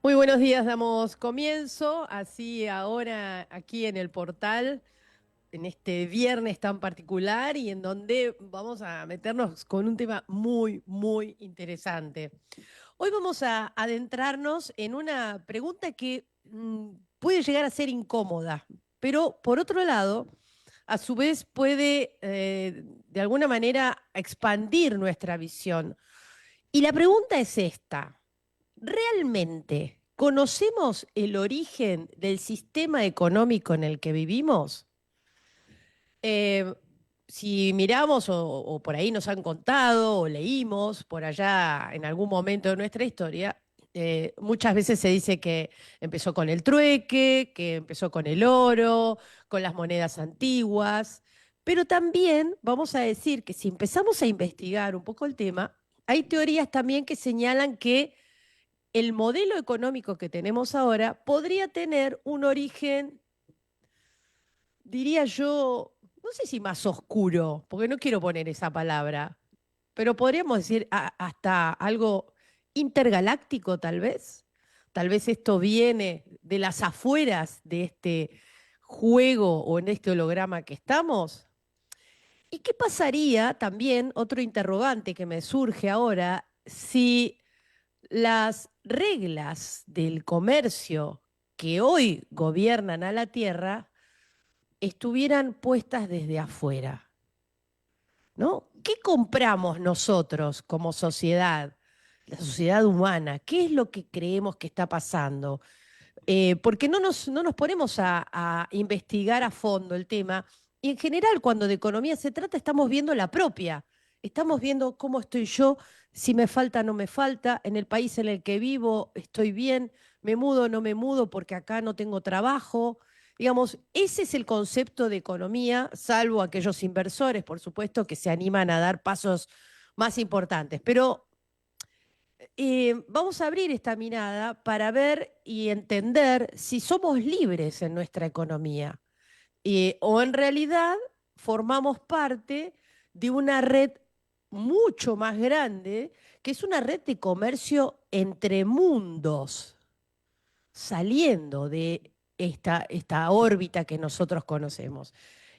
Muy buenos días, damos comienzo, así ahora aquí en el portal, en este viernes tan particular y en donde vamos a meternos con un tema muy, muy interesante. Hoy vamos a adentrarnos en una pregunta que puede llegar a ser incómoda, pero por otro lado, a su vez puede de alguna manera expandir nuestra visión. Y la pregunta es esta. ¿Realmente conocemos el origen del sistema económico en el que vivimos? Eh, si miramos o por ahí nos han contado o leímos por allá en algún momento de nuestra historia, muchas veces se dice que empezó con el trueque, que empezó con el oro, con las monedas antiguas, pero también vamos a decir que si empezamos a investigar un poco el tema, hay teorías también que señalan que el modelo económico que tenemos ahora podría tener un origen, diría yo, no sé si más oscuro, porque no quiero poner esa palabra, pero podríamos decir hasta algo intergaláctico tal vez. Tal vez esto viene de las afueras de este juego o en este holograma que estamos. ¿Y qué pasaría también, otro interrogante que me surge ahora, si las reglas del comercio que hoy gobiernan a la Tierra estuvieran puestas desde afuera, ¿no? ¿Qué compramos nosotros como sociedad, la sociedad humana? ¿Qué es lo que creemos que está pasando? Porque no nos ponemos a investigar a fondo el tema. Y en general, cuando de economía se trata, estamos viendo la propia. Estamos viendo cómo estoy yo, si me falta, no me falta, en el país en el que vivo, estoy bien, me mudo, no me mudo porque acá no tengo trabajo. Digamos, ese es el concepto de economía, salvo aquellos inversores, por supuesto, que se animan a dar pasos más importantes. Pero vamos a abrir esta mirada para ver y entender si somos libres en nuestra economía o en realidad formamos parte de una red mucho más grande, que es una red de comercio entre mundos, saliendo de esta órbita que nosotros conocemos.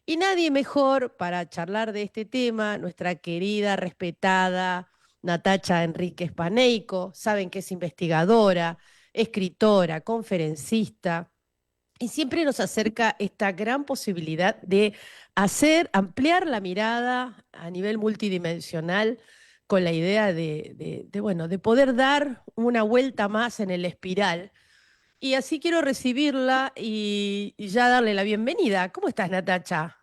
Y nadie mejor para charlar de este tema, nuestra querida, respetada Natacha Enríquez Paneico. Saben que es investigadora, escritora, conferencista, y siempre nos acerca esta gran posibilidad de ampliar la mirada a nivel multidimensional con la idea bueno, de poder dar una vuelta más en el espiral. Y así quiero recibirla y ya darle la bienvenida. ¿Cómo estás, Natacha?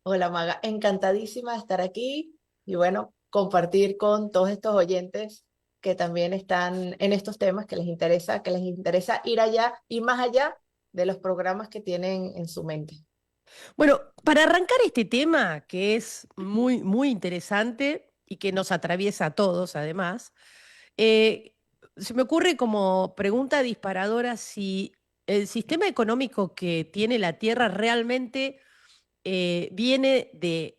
Hola Maga, encantadísima de estar aquí y bueno, compartir con todos estos oyentes que también están en estos temas que les interesa ir allá y más allá de los programas que tienen en su mente. Bueno, para arrancar este tema, que es muy, muy interesante y que nos atraviesa a todos, además, eh, se me ocurre como pregunta disparadora si el sistema económico que tiene la Tierra realmente viene de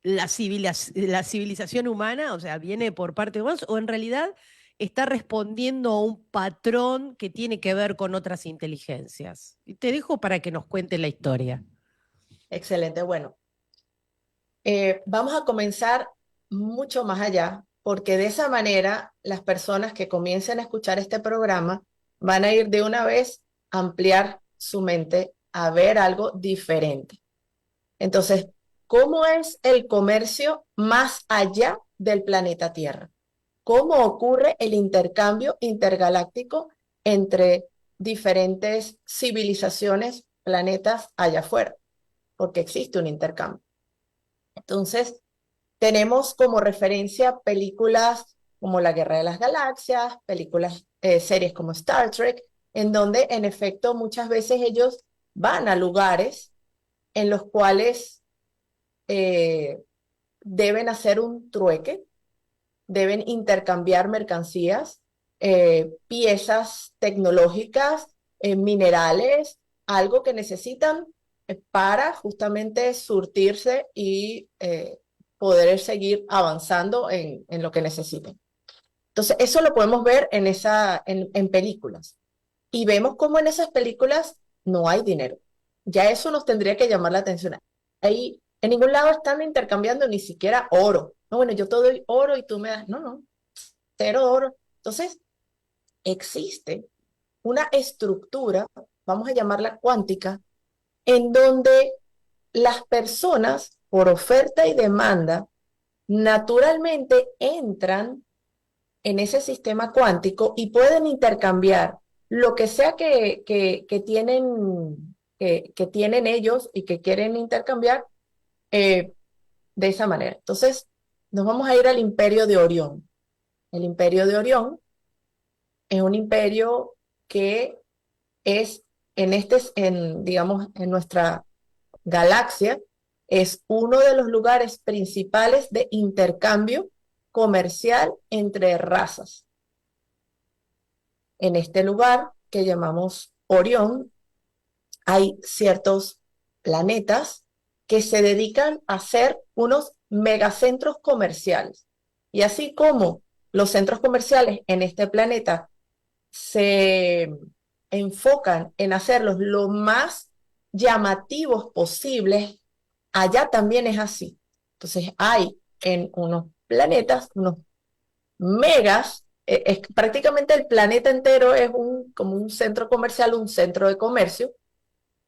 la civilización humana, o sea, viene por parte de humanos, o en realidad está respondiendo a un patrón que tiene que ver con otras inteligencias. Y te dejo para que nos cuente la historia. Excelente, bueno, vamos a comenzar mucho más allá porque de esa manera las personas que comiencen a escuchar este programa van a ir de una vez a ampliar su mente a ver algo diferente. Entonces, ¿cómo es el comercio más allá del planeta Tierra? ¿Cómo ocurre el intercambio intergaláctico entre diferentes civilizaciones, planetas allá afuera? Porque existe un intercambio. Entonces, tenemos como referencia películas como La Guerra de las Galaxias, series como Star Trek, en donde en efecto muchas veces ellos van a lugares en los cuales eh, deben hacer un trueque, deben intercambiar mercancías, piezas tecnológicas, minerales, algo que necesitan para justamente surtirse y poder seguir avanzando en lo que necesiten. Entonces, eso lo podemos ver en películas. Y vemos cómo en esas películas no hay dinero. Ya eso nos tendría que llamar la atención. Ahí en ningún lado están intercambiando ni siquiera oro. No, bueno, yo te doy oro y tú me das. No, no, cero oro. Entonces, existe una estructura, vamos a llamarla cuántica, en donde las personas, por oferta y demanda, naturalmente entran en ese sistema cuántico y pueden intercambiar lo que sea que tienen ellos y que quieren intercambiar eh, de esa manera. Entonces, nos vamos a ir al imperio de Orión. El imperio de Orión es un imperio que es digamos, en nuestra galaxia, es uno de los lugares principales de intercambio comercial entre razas. En este lugar que llamamos Orión, hay ciertos planetas que se dedican a ser unos megacentros comerciales. Y así como los centros comerciales en este planeta se enfocan en hacerlos lo más llamativos posibles, allá también es así. Entonces hay en unos planetas, unos megas, prácticamente el planeta entero es como un centro comercial, un centro de comercio,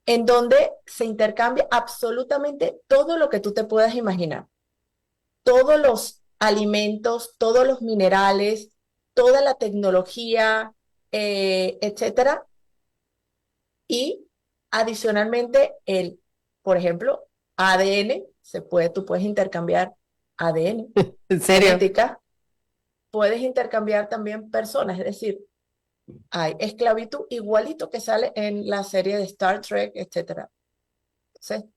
en donde se intercambia absolutamente todo lo que tú te puedas imaginar. Todos los alimentos, todos los minerales, toda la tecnología, etcétera. Y adicionalmente, por ejemplo, ADN, tú puedes intercambiar ADN, ¿En serio? genética, puedes intercambiar también personas, es decir, hay esclavitud igualito que sale en la serie de Star Trek, etcétera. Entonces,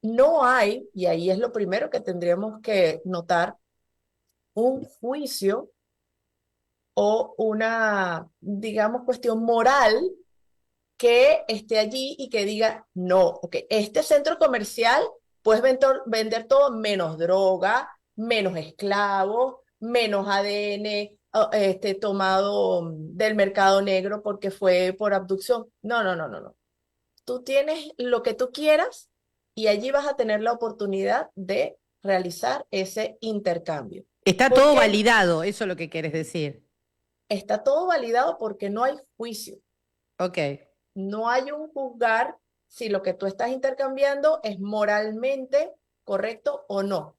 no hay, y ahí es lo primero que tendríamos que notar, un juicio o una, digamos, cuestión moral que esté allí y que diga, no, ok, este centro comercial puedes vender todo menos droga, menos esclavos, menos ADN tomado del mercado negro porque fue por abducción. No, no, no, no, no. Tú tienes lo que tú quieras y allí vas a tener la oportunidad de realizar ese intercambio. Está todo Porque validado, eso es lo que quieres decir. está todo validado porque no hay juicio. Ok. No hay un juzgar si lo que tú estás intercambiando es moralmente correcto o no.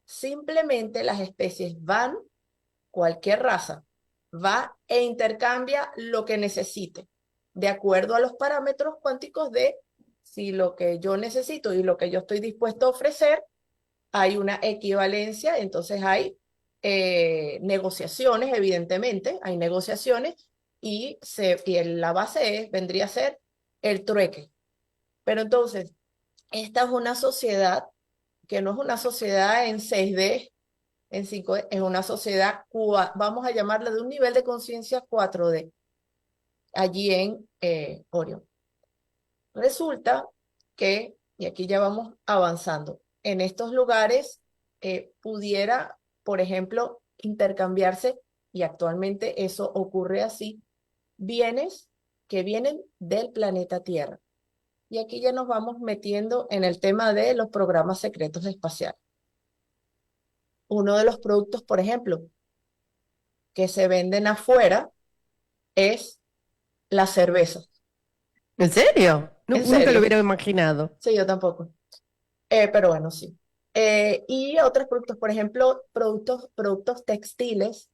Simplemente las especies van, cualquier raza, va e intercambia lo que necesite, de acuerdo a los parámetros cuánticos de si lo que yo necesito y lo que yo estoy dispuesto a ofrecer, hay una equivalencia, entonces hay negociaciones, evidentemente, hay negociaciones y la base vendría a ser el trueque. Pero entonces, esta es una sociedad que no es una sociedad en 6D, en 5D, es una sociedad, vamos a llamarla de un nivel de conciencia 4D, allí en Orión. Resulta que, y aquí ya vamos avanzando, en estos lugares pudiera, por ejemplo, intercambiarse, y actualmente eso ocurre así, bienes que vienen del planeta Tierra. Y aquí ya nos vamos metiendo en el tema de los programas secretos espaciales. Uno de los productos, por ejemplo, que se venden afuera es la cerveza. ¿En serio? En Nunca lo serio, hubiera imaginado. sí, yo tampoco. Pero bueno, sí. Y otros productos, por ejemplo, productos textiles.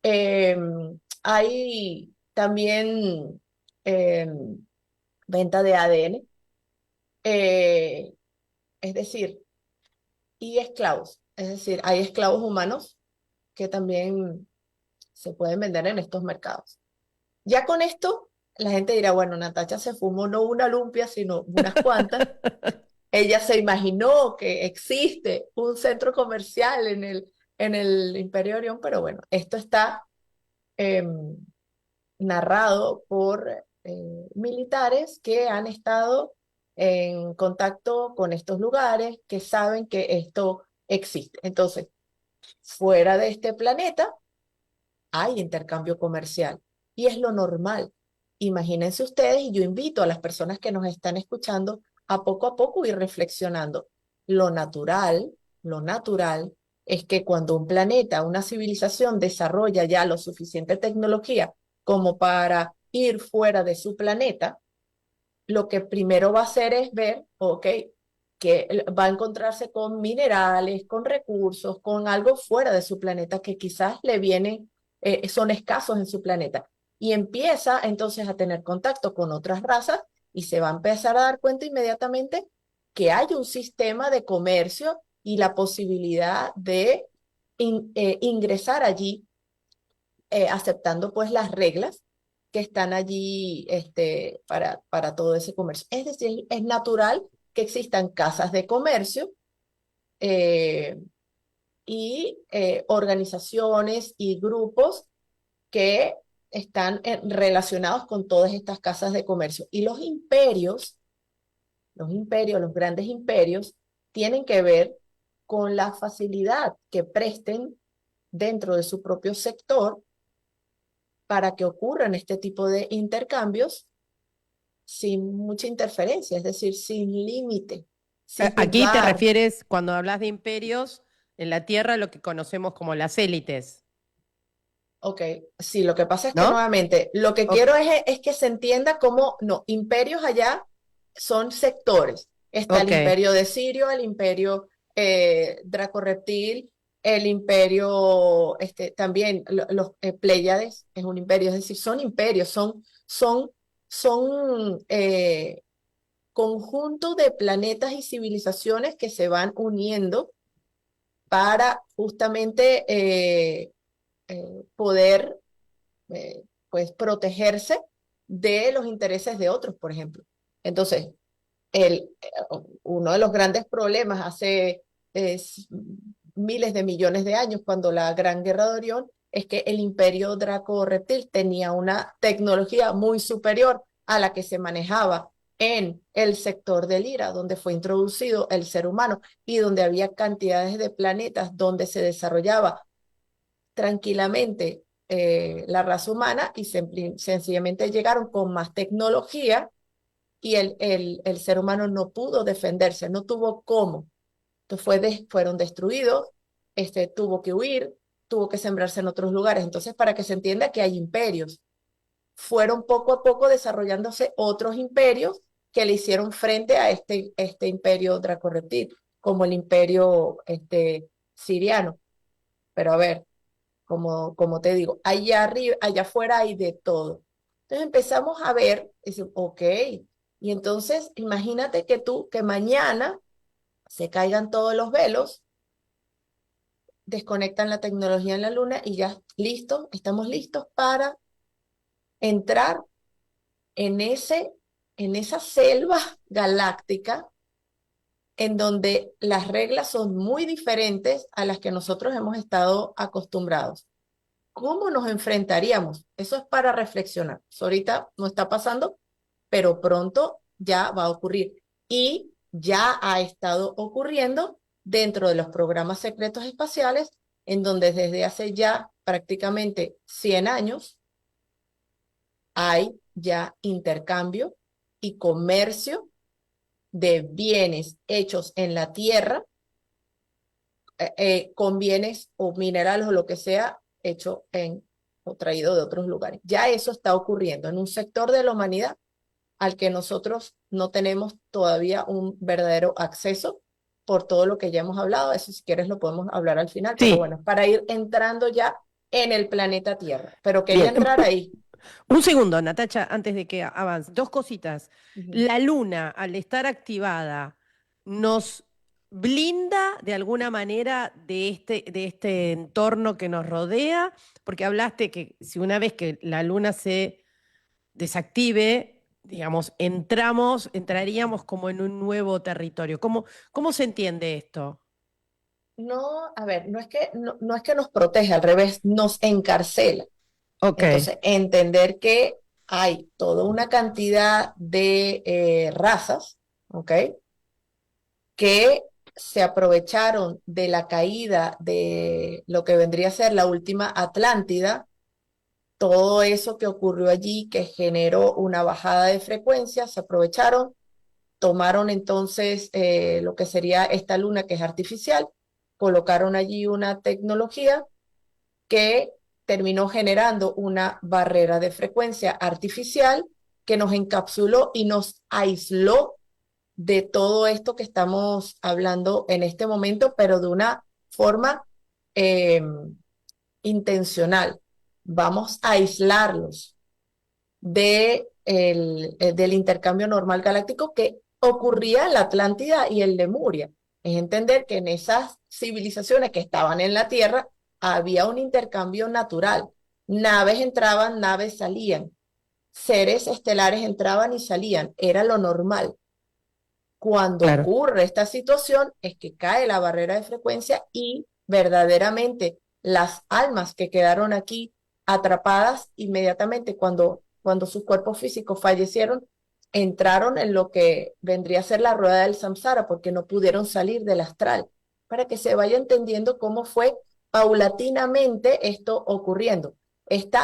eh, Hay también eh, venta de ADN, eh, es decir, y esclavos. Es decir, hay esclavos humanos que también se pueden vender en estos mercados. Ya con esto, la gente dirá, bueno, Natacha se fumó no una lumpia, sino unas cuantas. Ella se imaginó que existe un centro comercial en el Imperio Orión, pero bueno, esto está eh, narrado por militares que han estado en contacto con estos lugares, que saben que esto existe. Entonces, fuera de este planeta hay intercambio comercial y es lo normal. Imagínense ustedes, y yo invito a las personas que nos están escuchando a poco ir reflexionando. Lo natural, lo natural es que cuando un planeta, una civilización desarrolla ya lo suficiente tecnología como para ir fuera de su planeta, lo que primero va a hacer es ver, ok, que va a encontrarse con minerales, con recursos, con algo fuera de su planeta que quizás le vienen, son escasos en su planeta. Y empieza entonces a tener contacto con otras razas y se va a empezar a dar cuenta inmediatamente que hay un sistema de comercio y la posibilidad de ingresar allí aceptando pues las reglas que están allí para todo ese comercio. Es decir, es natural que existan casas de comercio eh, y organizaciones y grupos que están relacionados con todas estas casas de comercio. Y los grandes imperios, tienen que ver con la facilidad que presten dentro de su propio sector para que ocurran este tipo de intercambios sin mucha interferencia, es decir, sin límite, sin Aquí te juzgar. refieres, cuando hablas de imperios, en la Tierra, lo que conocemos como las élites, Ok, sí, lo que pasa es que ¿no? nuevamente, lo que Ok, quiero es que se entienda cómo, no, imperios allá son sectores. Está el ok. imperio de Sirio, el imperio Draco-Reptil, el imperio, también los Pléyades, es un imperio, es decir, son imperios, son conjunto de planetas y civilizaciones que se van uniendo para justamente poder pues protegerse de los intereses de otros, por ejemplo. Entonces, el, eh, uno de los grandes problemas hace miles de millones de años, cuando la Gran Guerra de Orión, es que el imperio Draco-Reptil tenía una tecnología muy superior a la que se manejaba en el sector del Ira, donde fue introducido el ser humano y donde había cantidades de planetas donde se desarrollaba tranquilamente la raza humana y sencillamente llegaron con más tecnología y el ser humano no pudo defenderse, no tuvo cómo. Entonces fueron destruidos, tuvo que huir, tuvo que sembrarse en otros lugares. Entonces, para que se entienda que hay imperios, fueron poco a poco desarrollándose otros imperios que le hicieron frente a este imperio dracorreptil, como el imperio siriano. Pero a ver, como te digo, allá arriba, allá afuera hay de todo. Entonces empezamos a ver, y dice, ok, y entonces imagínate que mañana se caigan todos los velos, desconectan la tecnología en la luna y ya listo, estamos listos para entrar en en esa selva galáctica en donde las reglas son muy diferentes a las que nosotros hemos estado acostumbrados. ¿Cómo nos enfrentaríamos? Eso es para reflexionar. Eso ahorita no está pasando, pero pronto ya va a ocurrir. Y ya ha estado ocurriendo dentro de los programas secretos espaciales, en donde desde hace ya prácticamente 100 años hay ya intercambio y comercio de bienes hechos en la Tierra con bienes o minerales o lo que sea hecho o traído de otros lugares. Ya eso está ocurriendo en un sector de la humanidad al que nosotros no tenemos todavía un verdadero acceso por todo lo que ya hemos hablado. Eso si quieres lo podemos hablar al final, pero Sí, bueno, para ir entrando ya en el planeta Tierra. Pero quería bien. entrar ahí. Un segundo, Natacha, antes de que avance. Dos cositas. Ujú. La luna, al estar activada, nos blinda de alguna manera de este entorno que nos rodea, porque hablaste que si una vez que la luna se desactive, digamos, entraríamos como en un nuevo territorio. ¿Cómo se entiende esto? No, a ver, no es que nos protege, al revés, nos encarcela. Ok. Entonces, entender que hay toda una cantidad de razas, ¿ok? Que se aprovecharon de la caída de lo que vendría a ser la última Atlántida todo eso que ocurrió allí, que generó una bajada de frecuencia, se aprovecharon, tomaron entonces lo que sería esta luna que es artificial, colocaron allí una tecnología que terminó generando una barrera de frecuencia artificial que nos encapsuló y nos aisló de todo esto que estamos hablando en este momento, pero de una forma eh, intencional. Vamos a aislarlos del intercambio normal galáctico que ocurría en la Atlántida y en Lemuria. Es entender que en esas civilizaciones que estaban en la Tierra había un intercambio natural. Naves entraban, naves salían. Seres estelares entraban y salían. Era lo normal. Cuando Claro. ocurre esta situación es que cae la barrera de frecuencia y verdaderamente las almas que quedaron aquí atrapadas inmediatamente cuando sus cuerpos físicos fallecieron, entraron en lo que vendría a ser la rueda del samsara porque no pudieron salir del astral, para que se vaya entendiendo cómo fue paulatinamente esto ocurriendo, este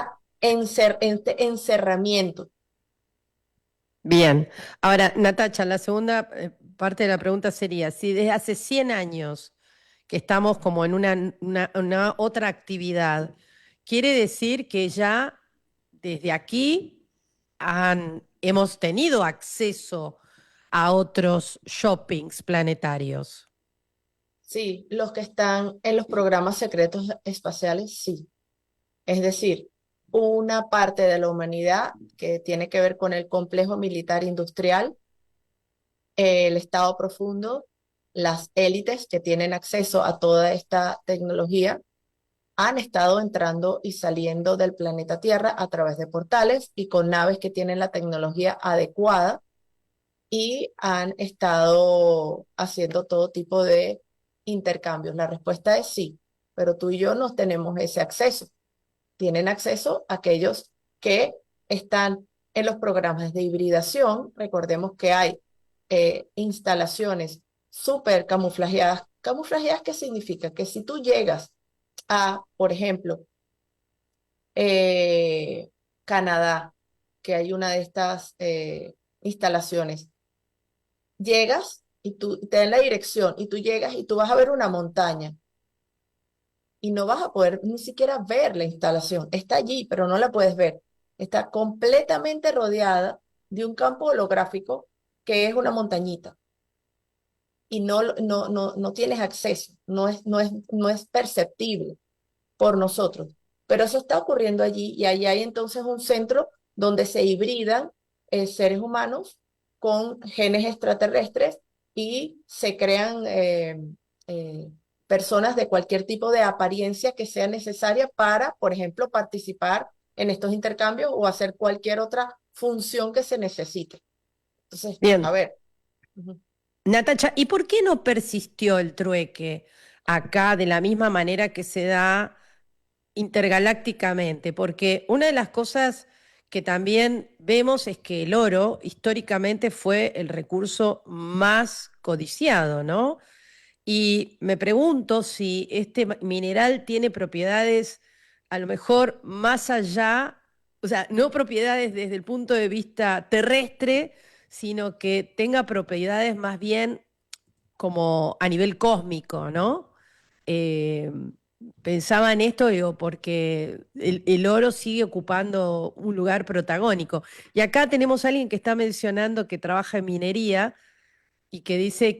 encerramiento. Bien. Ahora, Natacha, la segunda parte de la pregunta sería, si desde hace 100 años que estamos como en una otra actividad, quiere decir que ya desde aquí hemos tenido acceso a otros shoppings planetarios. Sí, los que están en los programas secretos espaciales, sí. Es decir, una parte de la humanidad que tiene que ver con el complejo militar industrial, el estado profundo, las élites que tienen acceso a toda esta tecnología, han estado entrando y saliendo del planeta Tierra a través de portales y con naves que tienen la tecnología adecuada y han estado haciendo todo tipo de intercambios. La respuesta es sí, pero tú y yo no tenemos ese acceso. Tienen acceso aquellos que están en los programas de hibridación. Recordemos que hay instalaciones súper camuflajeadas. ¿Camuflajeadas qué significa? Que si tú llegas a, por ejemplo, eh, Canadá, que hay una de estas instalaciones, llegas y tú te dan la dirección y tú llegas y tú vas a ver una montaña y no vas a poder ni siquiera ver la instalación. Está allí, pero no la puedes ver. Está completamente rodeada de un campo holográfico que es una montañita y no tienes acceso, no es perceptible por nosotros. Pero eso está ocurriendo allí y allí hay entonces un centro donde se hibridan seres humanos con genes extraterrestres y se crean eh, personas de cualquier tipo de apariencia que sea necesaria para, por ejemplo, participar en estos intercambios o hacer cualquier otra función que se necesite. Entonces, a Bien. ver. Ujú. Natacha, ¿y por qué no persistió el trueque acá de la misma manera que se da intergalácticamente? Porque una de las cosas que también vemos es que el oro históricamente fue el recurso más codiciado, ¿no? Y me pregunto si este mineral tiene propiedades a lo mejor más allá, o sea, no propiedades desde el punto de vista terrestre, sino que tenga propiedades más bien como a nivel cósmico, ¿no? Eh, Pensaba en esto, digo, porque el oro sigue ocupando un lugar protagónico. Y acá tenemos a alguien que está mencionando que trabaja en minería y que dice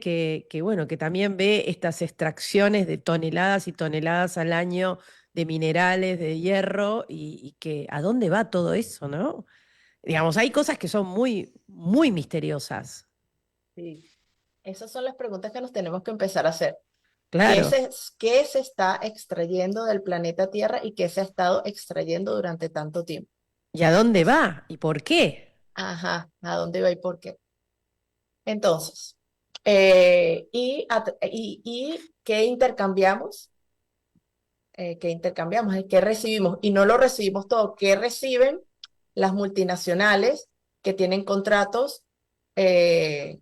bueno, que también ve estas extracciones de toneladas y toneladas al año de minerales, de hierro, y que a dónde va todo eso, ¿no? Digamos, hay cosas que son muy, muy misteriosas. Sí. Esas son las preguntas que nos tenemos que empezar a hacer. ¿Qué Claro. se, qué se está extrayendo del planeta Tierra y qué se ha estado extrayendo durante tanto tiempo? ¿Y a dónde Es, va? ¿Y por qué? ajá, ¿a dónde va y por qué? Entonces, y ¿qué intercambiamos? ¿Qué intercambiamos? ¿Qué recibimos? Y no lo recibimos todo. ¿Qué reciben las multinacionales que tienen contratos eh,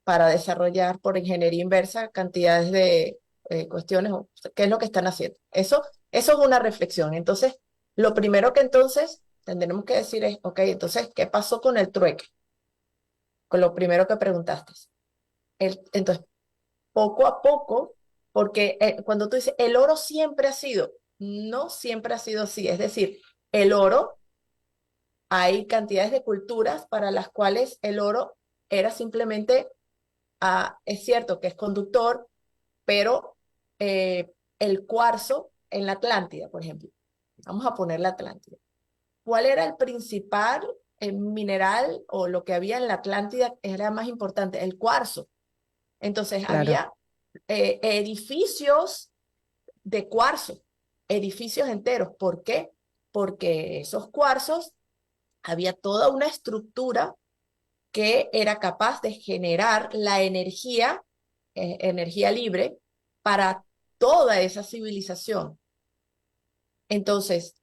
para desarrollar por ingeniería inversa cantidades de cuestiones? ¿Qué es lo que están haciendo? Eso es una reflexión. Entonces, Lo primero que entonces tendremos que decir es, ok, entonces, ¿qué pasó con el trueque? Con lo primero que preguntaste. Entonces, poco a poco, porque cuando tú dices, el oro siempre ha sido, no siempre ha sido así. Es decir, el oro, hay cantidades de culturas para las cuales el oro era simplemente, es cierto que es conductor, pero el cuarzo en la Atlántida, por ejemplo, vamos a poner la Atlántida. ¿Cuál era el principal mineral o lo que había en la Atlántida era más importante? El cuarzo. Entonces Claro. había edificios de cuarzo, edificios enteros. ¿Por qué? Porque esos cuarzos había toda una estructura que era capaz de generar la energía, energía libre, para toda esa civilización. Entonces,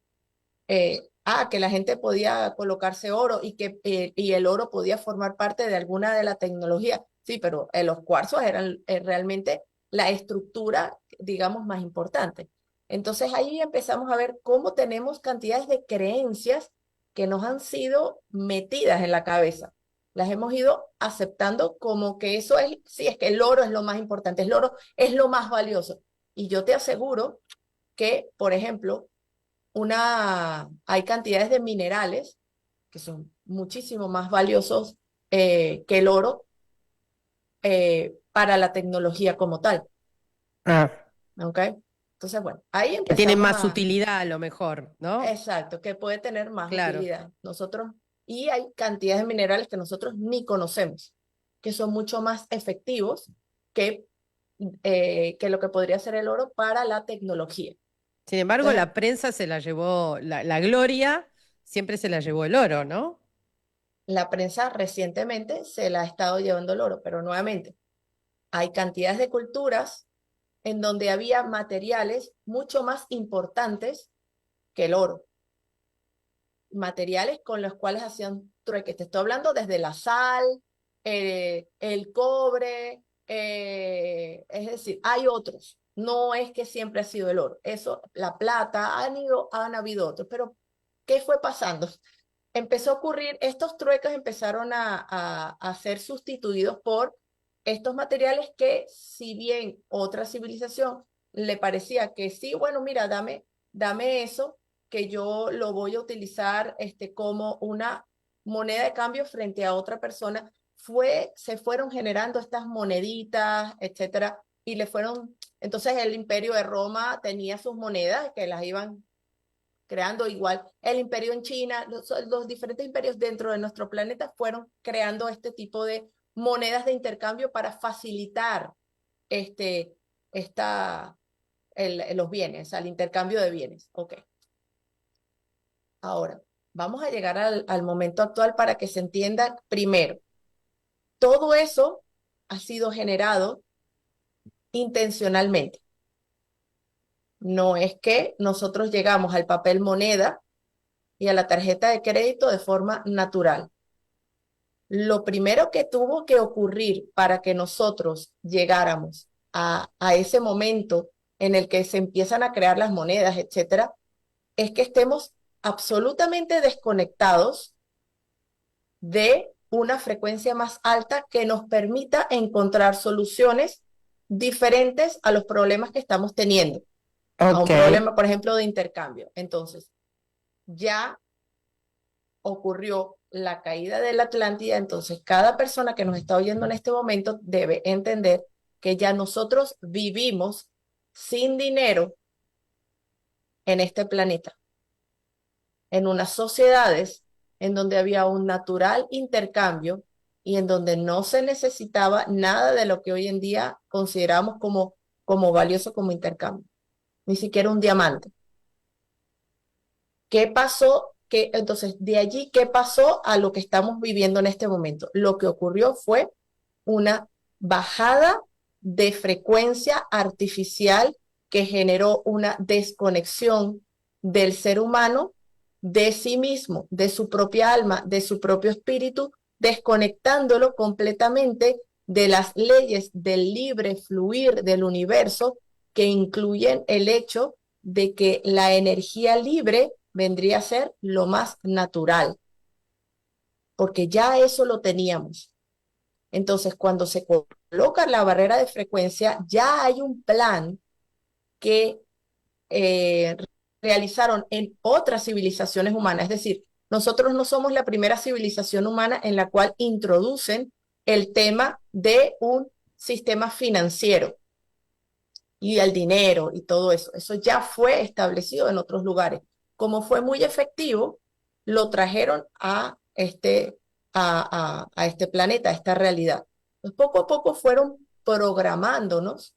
que la gente podía colocarse oro y el oro podía formar parte de alguna de la tecnología. Sí, pero los cuarzos eran realmente la estructura, digamos, más importante. Entonces ahí empezamos a ver cómo tenemos cantidades de creencias que nos han sido metidas en la cabeza. Las hemos ido aceptando como que eso es, sí, es que el oro es lo más importante, el oro es lo más valioso. Y yo te aseguro que, por ejemplo, hay cantidades de minerales que son muchísimo más valiosos que el oro para la tecnología como tal, Ah, ¿ok? Entonces, bueno, ahí que tienen empezamos más utilidad a lo mejor, ¿no? exacto, que puede tener más Claro. utilidad. Y hay cantidades de minerales que nosotros ni conocemos, que son mucho más efectivos que, que lo que podría ser el oro para la tecnología. Sin embargo, Entonces, la prensa se la llevó, la gloria siempre se la llevó el oro, ¿no? la prensa recientemente se la ha estado llevando el oro, pero nuevamente, hay cantidades de culturas en donde había materiales mucho más importantes que el oro, materiales con los cuales hacían trueques. Te estoy hablando desde la sal, el cobre, es decir, hay otros. No es que siempre ha sido el oro. Eso, la plata, han habido otros. Pero, ¿qué fue pasando? Empezó a ocurrir, estos trueques empezaron a ser sustituidos por estos materiales que, si bien otra civilización le parecía que sí, bueno, mira, dame eso, que yo lo voy a utilizar como una moneda de cambio frente a otra persona, se fueron generando estas moneditas, etcétera, y entonces el Imperio de Roma tenía sus monedas que las iban creando igual el imperio en China, los diferentes imperios dentro de nuestro planeta fueron creando este tipo de monedas de intercambio para facilitar este, esta, los bienes, al intercambio de bienes. Ok, ahora vamos a llegar al momento actual para que se entienda primero. Todo eso ha sido generado intencionalmente. No es que nosotros llegamos al papel moneda y a la tarjeta de crédito de forma natural. Lo primero que tuvo que ocurrir para que nosotros llegáramos a ese momento en el que se empiezan a crear las monedas, etcétera, es que estemos absolutamente desconectados de una frecuencia más alta que nos permita encontrar soluciones diferentes a los problemas que estamos teniendo, a Ok. un problema, por ejemplo, de intercambio. Entonces, ya ocurrió la caída de la Atlántida, entonces cada persona que nos está oyendo en este momento debe entender que ya nosotros vivimos sin dinero en este planeta, en unas sociedades en donde había un natural intercambio y en donde no se necesitaba nada de lo que hoy en día consideramos como valioso como intercambio, ni siquiera un diamante. ¿Qué pasó? Entonces, de allí, ¿qué pasó a lo que estamos viviendo en este momento? Lo que ocurrió fue una bajada de frecuencia artificial que generó una desconexión del ser humano de sí mismo, de su propia alma, de su propio espíritu, desconectándolo completamente de las leyes del libre fluir del universo que incluyen el hecho de que la energía libre vendría a ser lo más natural, porque ya eso lo teníamos. Entonces, cuando se coloca la barrera de frecuencia, ya hay un plan que eh, realizaron en otras civilizaciones humanas. Es decir, nosotros no somos la primera civilización humana en la cual introducen el tema de un sistema financiero y el dinero y todo eso. Eso ya fue establecido en otros lugares. Como fue muy efectivo, lo trajeron a este planeta, a esta realidad. Pues poco a poco fueron programándonos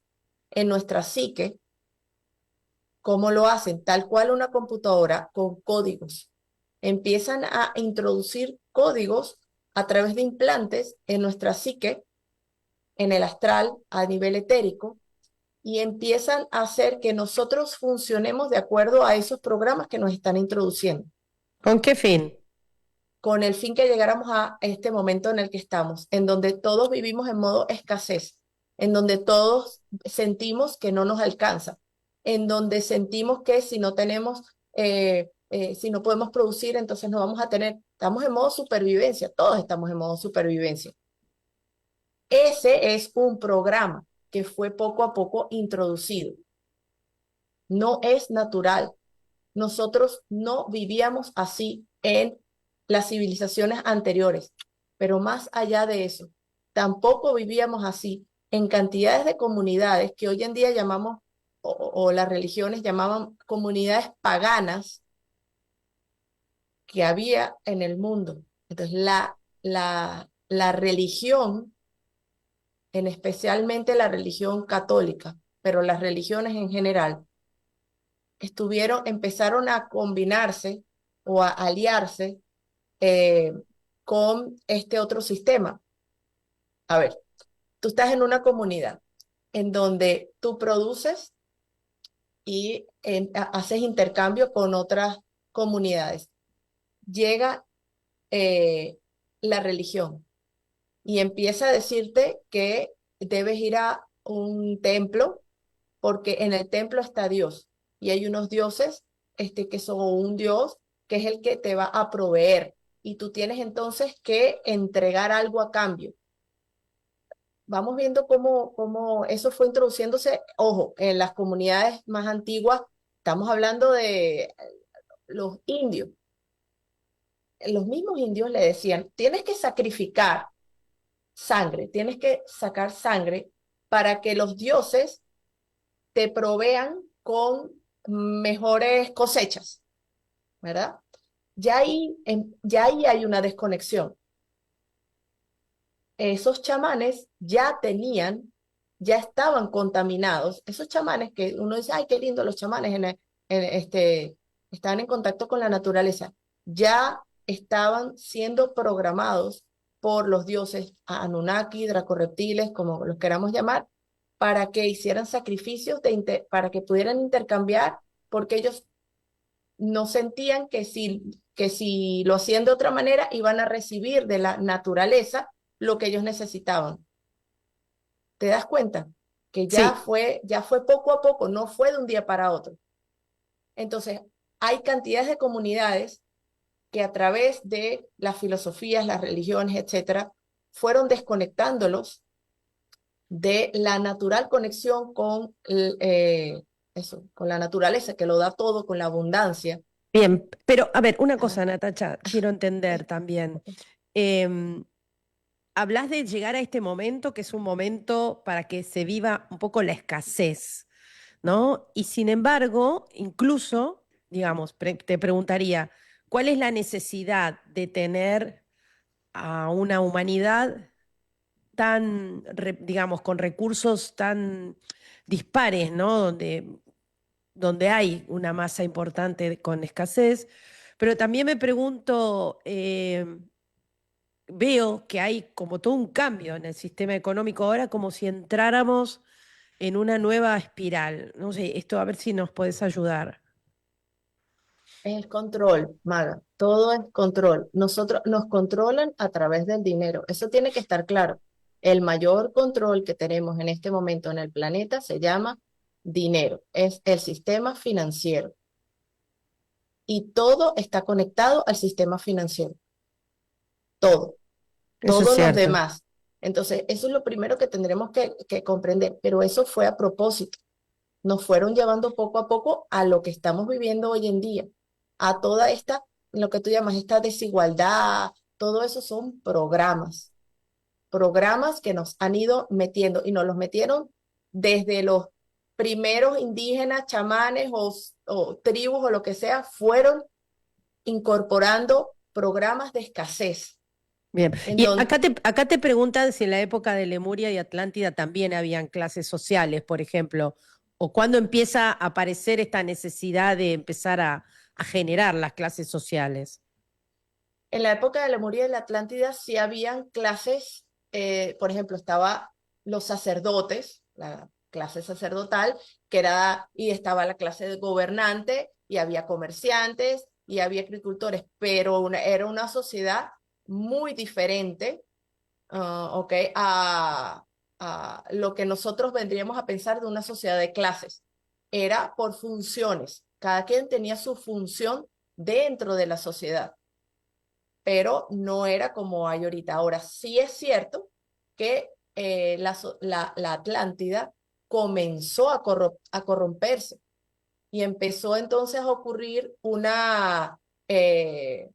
en nuestra psique. ¿Cómo lo hacen? Tal cual una computadora con códigos. Empiezan a introducir códigos a través de implantes en nuestra psique, en el astral, a nivel etérico, y empiezan a hacer que nosotros funcionemos de acuerdo a esos programas que nos están introduciendo, ¿Con qué fin? con el fin que llegáramos a este momento en el que estamos, en donde todos vivimos en modo escasez, en donde todos sentimos que no nos alcanza, en donde sentimos que si no tenemos, si no podemos producir, entonces no vamos a tener, estamos en modo supervivencia, todos estamos en modo supervivencia. Ese es un programa que fue poco a poco introducido. No es natural. Nosotros no vivíamos así en las civilizaciones anteriores, pero más allá de eso, tampoco vivíamos así en cantidades de comunidades que hoy en día llamamos, o las religiones llamaban comunidades paganas que había en el mundo. Entonces, la religión, en especialmente la religión católica, pero las religiones en general, empezaron a combinarse o a aliarse eh, con este otro sistema. A ver, tú estás en una comunidad en donde tú produces y haces intercambio con otras comunidades. Llega la religión y empieza a decirte que debes ir a un templo porque en el templo está Dios y hay unos dioses que son un dios que es el que te va a proveer y tú tienes entonces que entregar algo a cambio. Vamos viendo cómo eso fue introduciéndose, ojo, en las comunidades más antiguas, estamos hablando de los indios. Los mismos indios le decían, tienes que sacrificar sangre, tienes que sacar sangre para que los dioses te provean con mejores cosechas, ¿verdad? Ya ahí hay una desconexión. Esos chamanes ya tenían, ya estaban contaminados. Esos chamanes que uno dice, ay, qué lindo los chamanes están en contacto con la naturaleza, ya estaban siendo programados por los dioses Anunnaki, dracorreptiles, como los queramos llamar, para que hicieran sacrificios, para que pudieran intercambiar, porque ellos no sentían que si lo hacían de otra manera iban a recibir de la naturaleza lo que ellos necesitaban. ¿Te das cuenta? Que Sí, ya fue poco a poco, no fue de un día para otro. Entonces, hay cantidades de comunidades que a través de las filosofías, las religiones, etcétera, fueron desconectándolos de la natural conexión con eso, con la naturaleza que lo da todo, con la abundancia. bien, pero a ver, una Ajá. cosa, Natacha, quiero entender Sí. también. Em, Hablas de llegar a este momento que es un momento para que se viva un poco la escasez, ¿no? Y sin embargo, incluso, digamos, te preguntaría, ¿cuál es la necesidad de tener a una humanidad tan, digamos, con recursos tan dispares, ¿no? Donde hay una masa importante con escasez, pero también me pregunto, veo que hay como todo un cambio en el sistema económico ahora, como si entráramos en una nueva espiral. No sé, esto a ver si nos puedes ayudar. Es control, Maga. Todo es control. Nosotros nos controlan a través del dinero. Eso tiene que estar claro. El mayor control que tenemos en este momento en el planeta se llama dinero. Es el sistema financiero. y todo está conectado al sistema financiero, todo, Eso es todos los cierto. demás. Entonces, eso es lo primero que tendremos que comprender, pero eso fue a propósito. Nos fueron llevando poco a poco a lo que estamos viviendo hoy en día, a toda esta, lo que tú llamas esta desigualdad, todo eso son programas que nos han ido metiendo y nos los metieron desde los primeros indígenas, chamanes o tribus o lo que sea, fueron incorporando programas de escasez, Bien. en Y donde acá te preguntan si en la época de Lemuria y Atlántida también habían clases sociales, por ejemplo, o cuándo empieza a aparecer esta necesidad de empezar a generar las clases sociales. en la época de Lemuria y la Atlántida sí habían clases, por ejemplo, estaba los sacerdotes, la clase sacerdotal, y estaba la clase de gobernante, y había comerciantes, y había agricultores, pero era una sociedad muy diferente, ok, a lo que nosotros vendríamos a pensar de una sociedad de clases. Era por funciones, cada quien tenía su función dentro de la sociedad, pero no era como hay ahorita. Ahora, sí es cierto que la Atlántida comenzó a corromperse y empezó entonces a ocurrir una eh,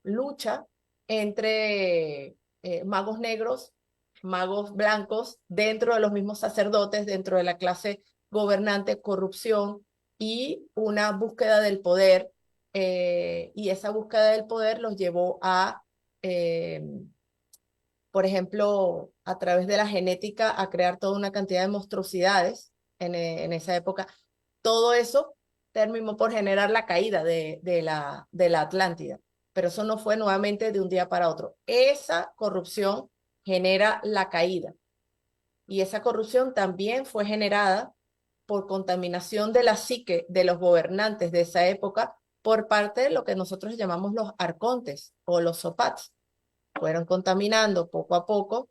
lucha entre magos negros, magos blancos, dentro de los mismos sacerdotes, dentro de la clase gobernante, corrupción y una búsqueda del poder. Y esa búsqueda del poder los llevó eh, por ejemplo, a través de la genética, a crear toda una cantidad de monstruosidades en esa época. Todo eso terminó por generar la caída de la Atlántida, pero eso no fue nuevamente de un día para otro. Esa corrupción genera la caída y esa corrupción también fue generada por contaminación de la psique de los gobernantes de esa época por parte de lo que nosotros llamamos los arcontes o los sopats. Fueron contaminando poco a poco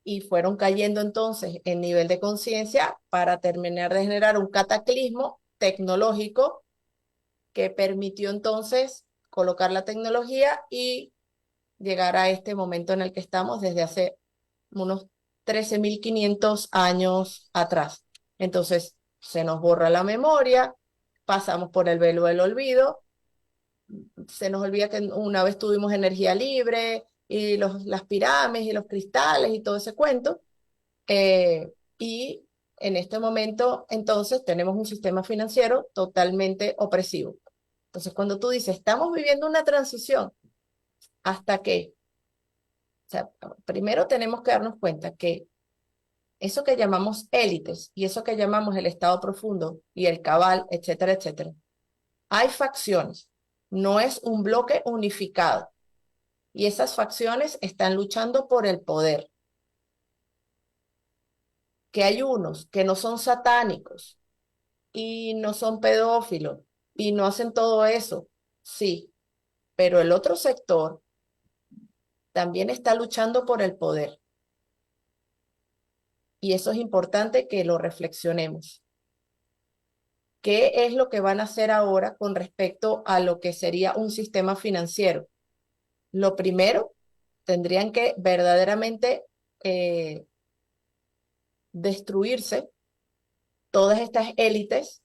y fueron cayendo entonces en nivel de conciencia para terminar de generar un cataclismo tecnológico que permitió entonces colocar la tecnología y llegar a este momento en el que estamos desde hace unos 13.500 años atrás. Entonces, se nos borra la memoria, pasamos por el velo del olvido, se nos olvida que una vez tuvimos energía libre y las pirámides y los cristales y todo ese cuento. Y en este momento, entonces, tenemos un sistema financiero totalmente opresivo. Entonces, cuando tú dices, estamos viviendo una transición, ¿hasta qué? O sea, primero tenemos que darnos cuenta que eso que llamamos élites y eso que llamamos el Estado profundo y el cabal, etcétera, etcétera, hay facciones, no es un bloque unificado. Y esas facciones están luchando por el poder. Que hay unos que no son satánicos y no son pedófilos y no hacen todo eso, sí, pero el otro sector también está luchando por el poder. Y eso es importante que lo reflexionemos. ¿Qué es lo que van a hacer ahora con respecto a lo que sería un sistema financiero? Lo primero, tendrían que verdaderamente destruirse todas estas élites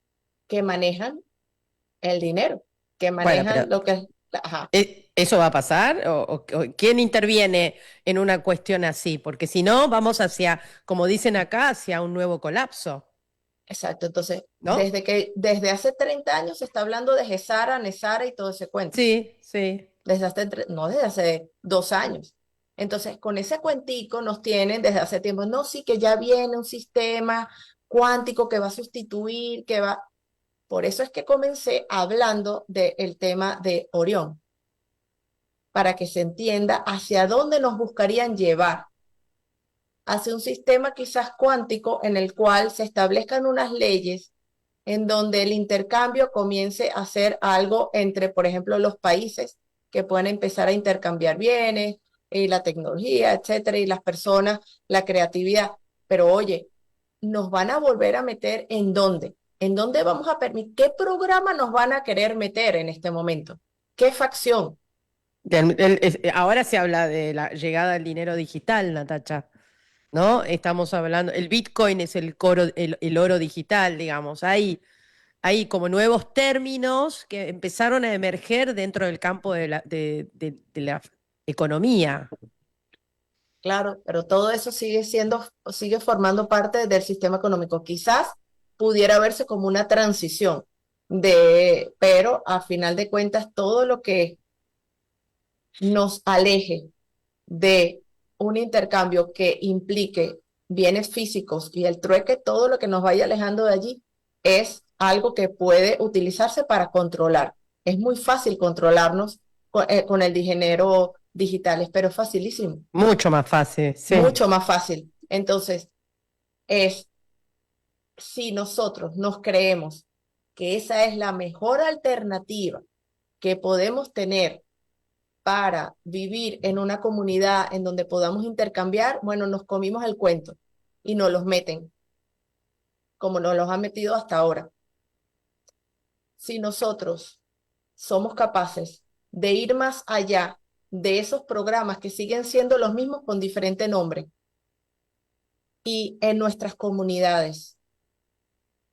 que manejan el dinero, que Bueno, pero manejan lo que es, ajá, ¿eso va a pasar? ¿O quién interviene en una cuestión así? Porque si no, vamos hacia, como dicen acá, hacia un nuevo colapso, exacto. Entonces, ¿no? desde hace 30 años se está hablando de Gesara, Nesara y todo ese cuento. Sí, sí. No desde hace 2 años. Entonces, con ese cuentico nos tienen desde hace tiempo, no, sí que ya viene un sistema cuántico que va a sustituir, que va. Por eso es que comencé hablando del tema de Orión, para que se entienda hacia dónde nos buscarían llevar, hacia un sistema quizás cuántico en el cual se establezcan unas leyes en donde el intercambio comience a ser algo entre, por ejemplo, los países que puedan empezar a intercambiar bienes y la tecnología, etcétera, y las personas, la creatividad. Pero oye, nos van a volver a meter ¿en dónde? ¿En dónde vamos a permitir? ¿Qué programa nos van a querer meter en este momento? ¿Qué facción? Ahora se habla de la llegada del dinero digital, Natacha, ¿no? Estamos hablando, el Bitcoin es el oro digital, digamos. Hay como nuevos términos que empezaron a emerger dentro del campo de la economía. Claro, pero todo eso sigue formando parte del sistema económico. Quizás pudiera verse como una transición pero a final de cuentas, todo lo que nos aleje de un intercambio que implique bienes físicos y el trueque, todo lo que nos vaya alejando de allí es algo que puede utilizarse para controlar. Es muy fácil controlarnos con el dinero digital, pero es facilísimo, Mucho más fácil, sí. mucho más fácil. Entonces, es si nosotros nos creemos que esa es la mejor alternativa que podemos tener para vivir en una comunidad en donde podamos intercambiar, bueno, nos comimos el cuento y nos los meten como nos los han metido hasta ahora. Si nosotros somos capaces de ir más allá de esos programas que siguen siendo los mismos con diferente nombre y en nuestras comunidades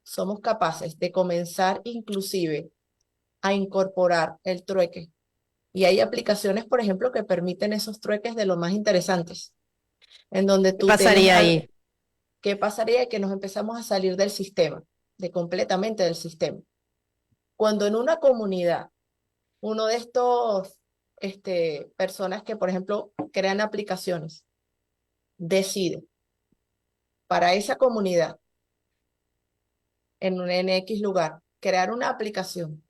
somos capaces de comenzar inclusive a incorporar el trueque. Y hay aplicaciones, por ejemplo, que permiten esos trueques de lo más interesantes, en donde ¿Qué tú tienes pasaría ahí? ¿qué pasaría? Que nos empezamos a salir del sistema, de completamente del sistema. Cuando en una comunidad, uno de estos personas que, por ejemplo, crean aplicaciones, decide para esa comunidad, en un X lugar, crear una aplicación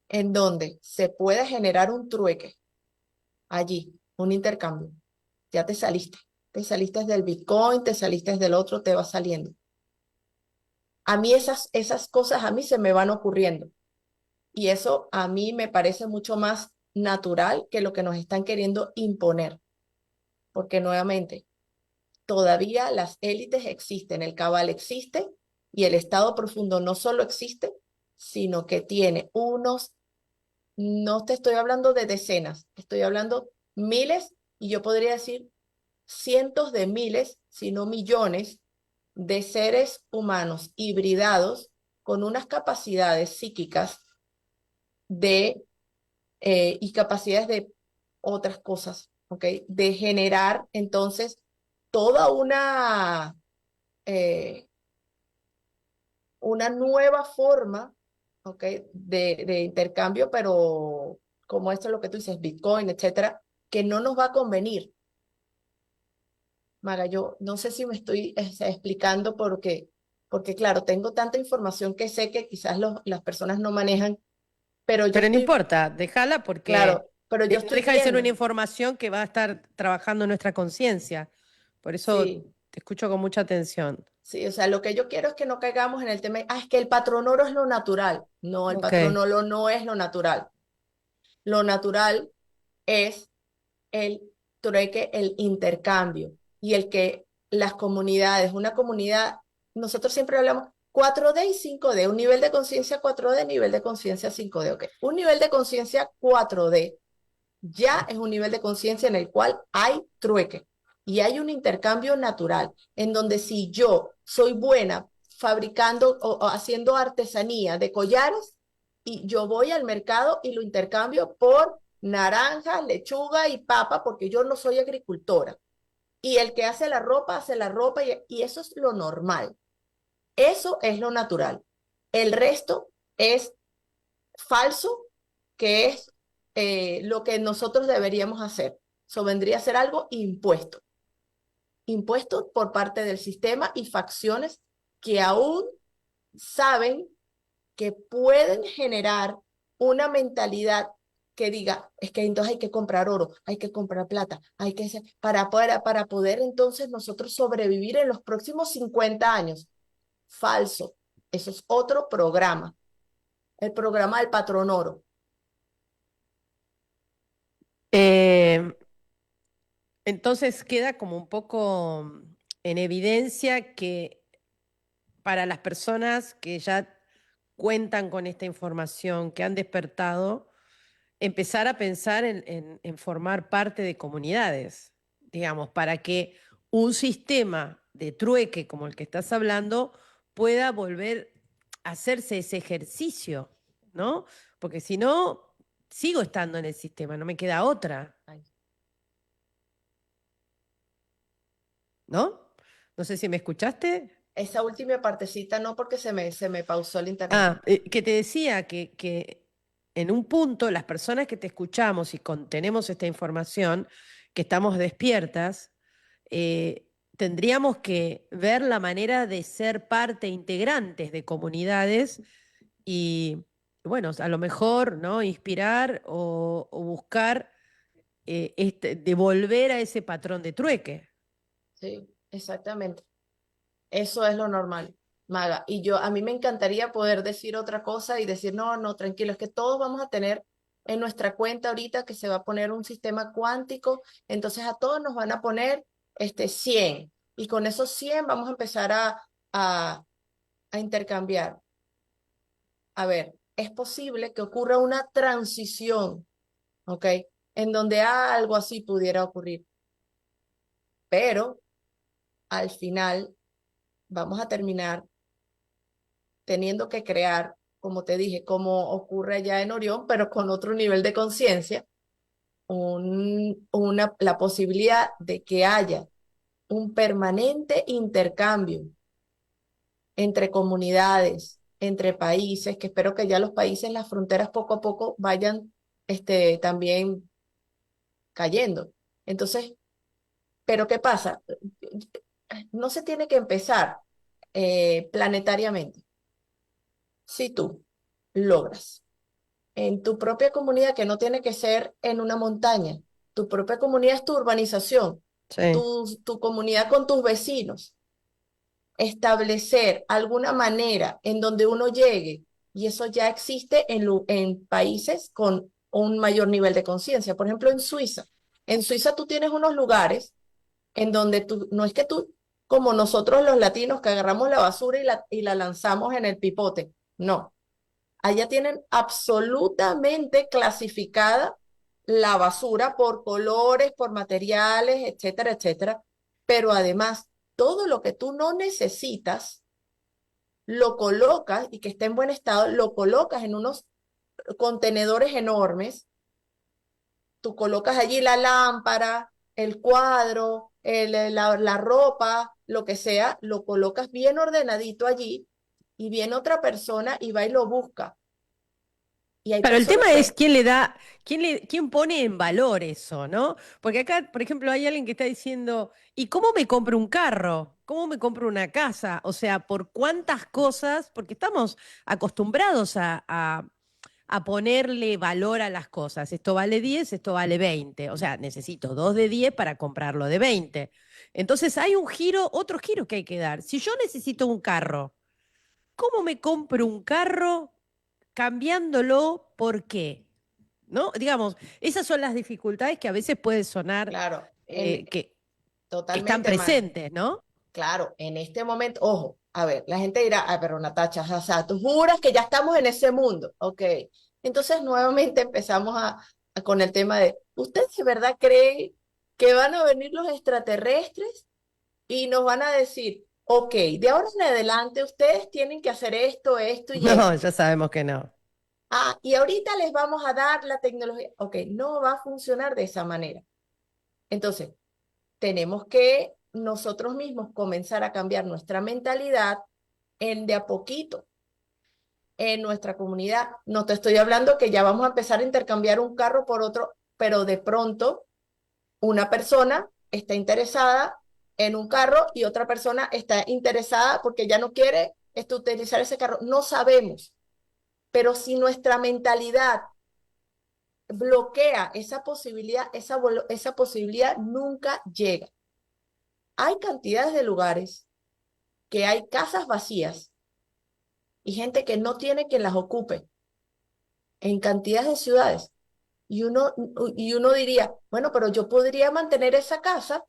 en donde se pueda generar un trueque allí, un intercambio, ya te saliste del Bitcoin, te saliste del otro, te va saliendo. A mí esas cosas a mí se me van ocurriendo. Y eso a mí me parece mucho más natural que lo que nos están queriendo imponer, porque nuevamente, todavía las élites existen, el cabal existe y el estado profundo no solo existe, sino que tiene no te estoy hablando de decenas, estoy hablando miles y yo podría decir cientos de miles, si no millones, de seres humanos hibridados con unas capacidades psíquicas de y capacidades de otras cosas, ¿ok? De generar entonces toda eh, una nueva forma, ¿ok? De intercambio, pero como esto es lo que tú dices, Bitcoin, etcétera, que no nos va a convenir. Mara, yo no sé si me estoy explicando porque claro, tengo tanta información que sé que quizás las personas no manejan, pero yo Pero no estoy, importa, déjala porque claro, pero yo no estoy deja de ser una viendo, información que va a estar trabajando en nuestra conciencia. Por eso sí. te escucho con mucha atención. Sí, o sea, lo que yo quiero es que no caigamos en el tema, es que el patrón oro es lo natural. No, el Ok. patrón oro no es lo natural. Lo natural es el trueque, el intercambio y el que las comunidades, una comunidad, nosotros siempre hablamos 4D y 5D, un nivel de conciencia 4D, nivel de conciencia 5D, ok. Un nivel de conciencia 4D ya es un nivel de conciencia en el cual hay trueque y hay un intercambio natural, en donde si yo soy buena fabricando o haciendo artesanía de collares, y yo voy al mercado y lo intercambio por naranja, lechuga y papa, porque yo no soy agricultora. Y el que hace la ropa y eso es lo normal. Eso es lo natural. El resto es falso, que es lo que nosotros deberíamos hacer. Eso vendría a ser algo impuesto, impuesto por parte del sistema y facciones que aún saben que pueden generar una mentalidad que diga, es que entonces hay que comprar oro, hay que comprar plata, hay que para poder entonces nosotros sobrevivir en los próximos 50 años. Falso. Eso es otro programa, el programa del patrón oro. Eh, entonces queda como un poco en evidencia que para las personas que ya cuentan con esta información, que han despertado, empezar a pensar en formar parte de comunidades, digamos, para que un sistema de trueque como el que estás hablando pueda volver a hacerse ese ejercicio, ¿no? Porque si no, sigo estando en el sistema, no me queda otra, Ay, ¿no? No sé si me escuchaste. esa última partecita no, porque se me pausó el internet. Ah, que te decía que en un punto las personas que te escuchamos y contenemos esta información, que estamos despiertas, tendríamos que ver la manera de ser parte integrantes de comunidades y, bueno, a lo mejor, ¿no? Inspirar o buscar devolver a ese patrón de trueque. Sí, exactamente. Eso es lo normal, Maga. Y a mí me encantaría poder decir otra cosa y decir, no, no, tranquilo, es que todos vamos a tener en nuestra cuenta ahorita que se va a poner un sistema cuántico, entonces a todos nos van a poner 100 y con esos 100 vamos a empezar a, a intercambiar. A ver, es posible que ocurra una transición, ¿ok? En donde algo así pudiera ocurrir, pero al final vamos a terminar teniendo que crear, como te dije, como ocurre allá en Orión, pero con otro nivel de conciencia, la posibilidad de que haya un permanente intercambio entre comunidades, entre países, que espero que ya los países, las fronteras poco a poco vayan también cayendo. Entonces, ¿pero qué pasa? No se tiene que empezar planetariamente. Si tú logras en tu propia comunidad, que no tiene que ser en una montaña, tu propia comunidad es tu urbanización, Sí. tu comunidad con tus vecinos, establecer alguna manera en donde uno llegue, y eso ya existe en países con un mayor nivel de conciencia. Por ejemplo, en Suiza. En Suiza tú tienes unos lugares en donde tú, no es que tú, como nosotros los latinos, que agarramos la basura y la lanzamos en el pipote. No, allá tienen absolutamente clasificada la basura por colores, por materiales, etcétera, etcétera. Pero además, todo lo que tú no necesitas, lo colocas y que esté en buen estado, lo colocas en unos contenedores enormes. Tú colocas allí la lámpara, el cuadro, la ropa, lo que sea, lo colocas bien ordenadito allí y viene otra persona y va y lo busca. Y hay Pero el personas tema es que, quién le da, quién pone en valor eso, ¿no? Porque acá, por ejemplo, hay alguien que está diciendo, ¿y cómo me compro un carro? ¿Cómo me compro una casa? O sea, ¿por cuántas cosas? Porque estamos acostumbrados a ponerle valor a las cosas. Esto vale 10, esto vale 20. O sea, necesito dos de 10 para comprarlo de 20. Entonces hay un giro, otro giro que hay que dar. Si yo necesito un carro, ¿cómo me compro un carro cambiándolo por qué? ¿No? Digamos, esas son las dificultades que a veces puede sonar claro, que están totalmente mal. presentes, ¿no? Claro, en este momento, ojo, a ver, la gente dirá, ah, pero Natacha, o sea, tú juras que ya estamos en ese mundo. Ok. Entonces, nuevamente empezamos con el tema de, ¿usted de verdad cree que van a venir los extraterrestres y nos van a decir, ok, de ahora en adelante ustedes tienen que hacer esto, esto y No, esto? ya sabemos que no. Ah, y ahorita les vamos a dar la tecnología. Ok, no va a funcionar de esa manera. Entonces, tenemos que nosotros mismos comenzar a cambiar nuestra mentalidad en de a poquito en nuestra comunidad. No te estoy hablando que ya vamos a empezar a intercambiar un carro por otro, pero de pronto una persona está interesada en un carro y otra persona está interesada porque ya no quiere utilizar ese carro. No sabemos, pero si nuestra mentalidad bloquea esa posibilidad nunca llega. Hay cantidades de lugares que hay casas vacías y gente que no tiene quien las ocupe en cantidades de ciudades. Y uno diría, bueno, pero yo podría mantener esa casa.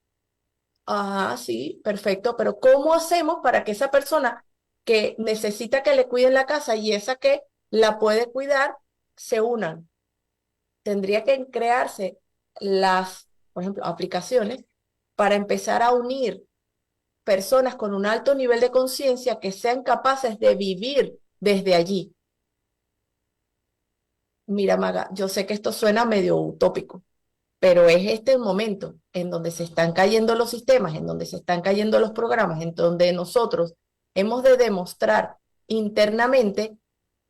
Ah, sí, perfecto, pero ¿cómo hacemos para que esa persona que necesita que le cuiden la casa y esa que la puede cuidar, se unan. Tendría que crearse por ejemplo, aplicaciones para empezar a unir personas con un alto nivel de conciencia que sean capaces de vivir desde allí. Mira, Maga, yo sé que esto suena medio utópico, pero es este el momento en donde se están cayendo los sistemas, en donde se están cayendo los programas, en donde nosotros hemos de demostrar internamente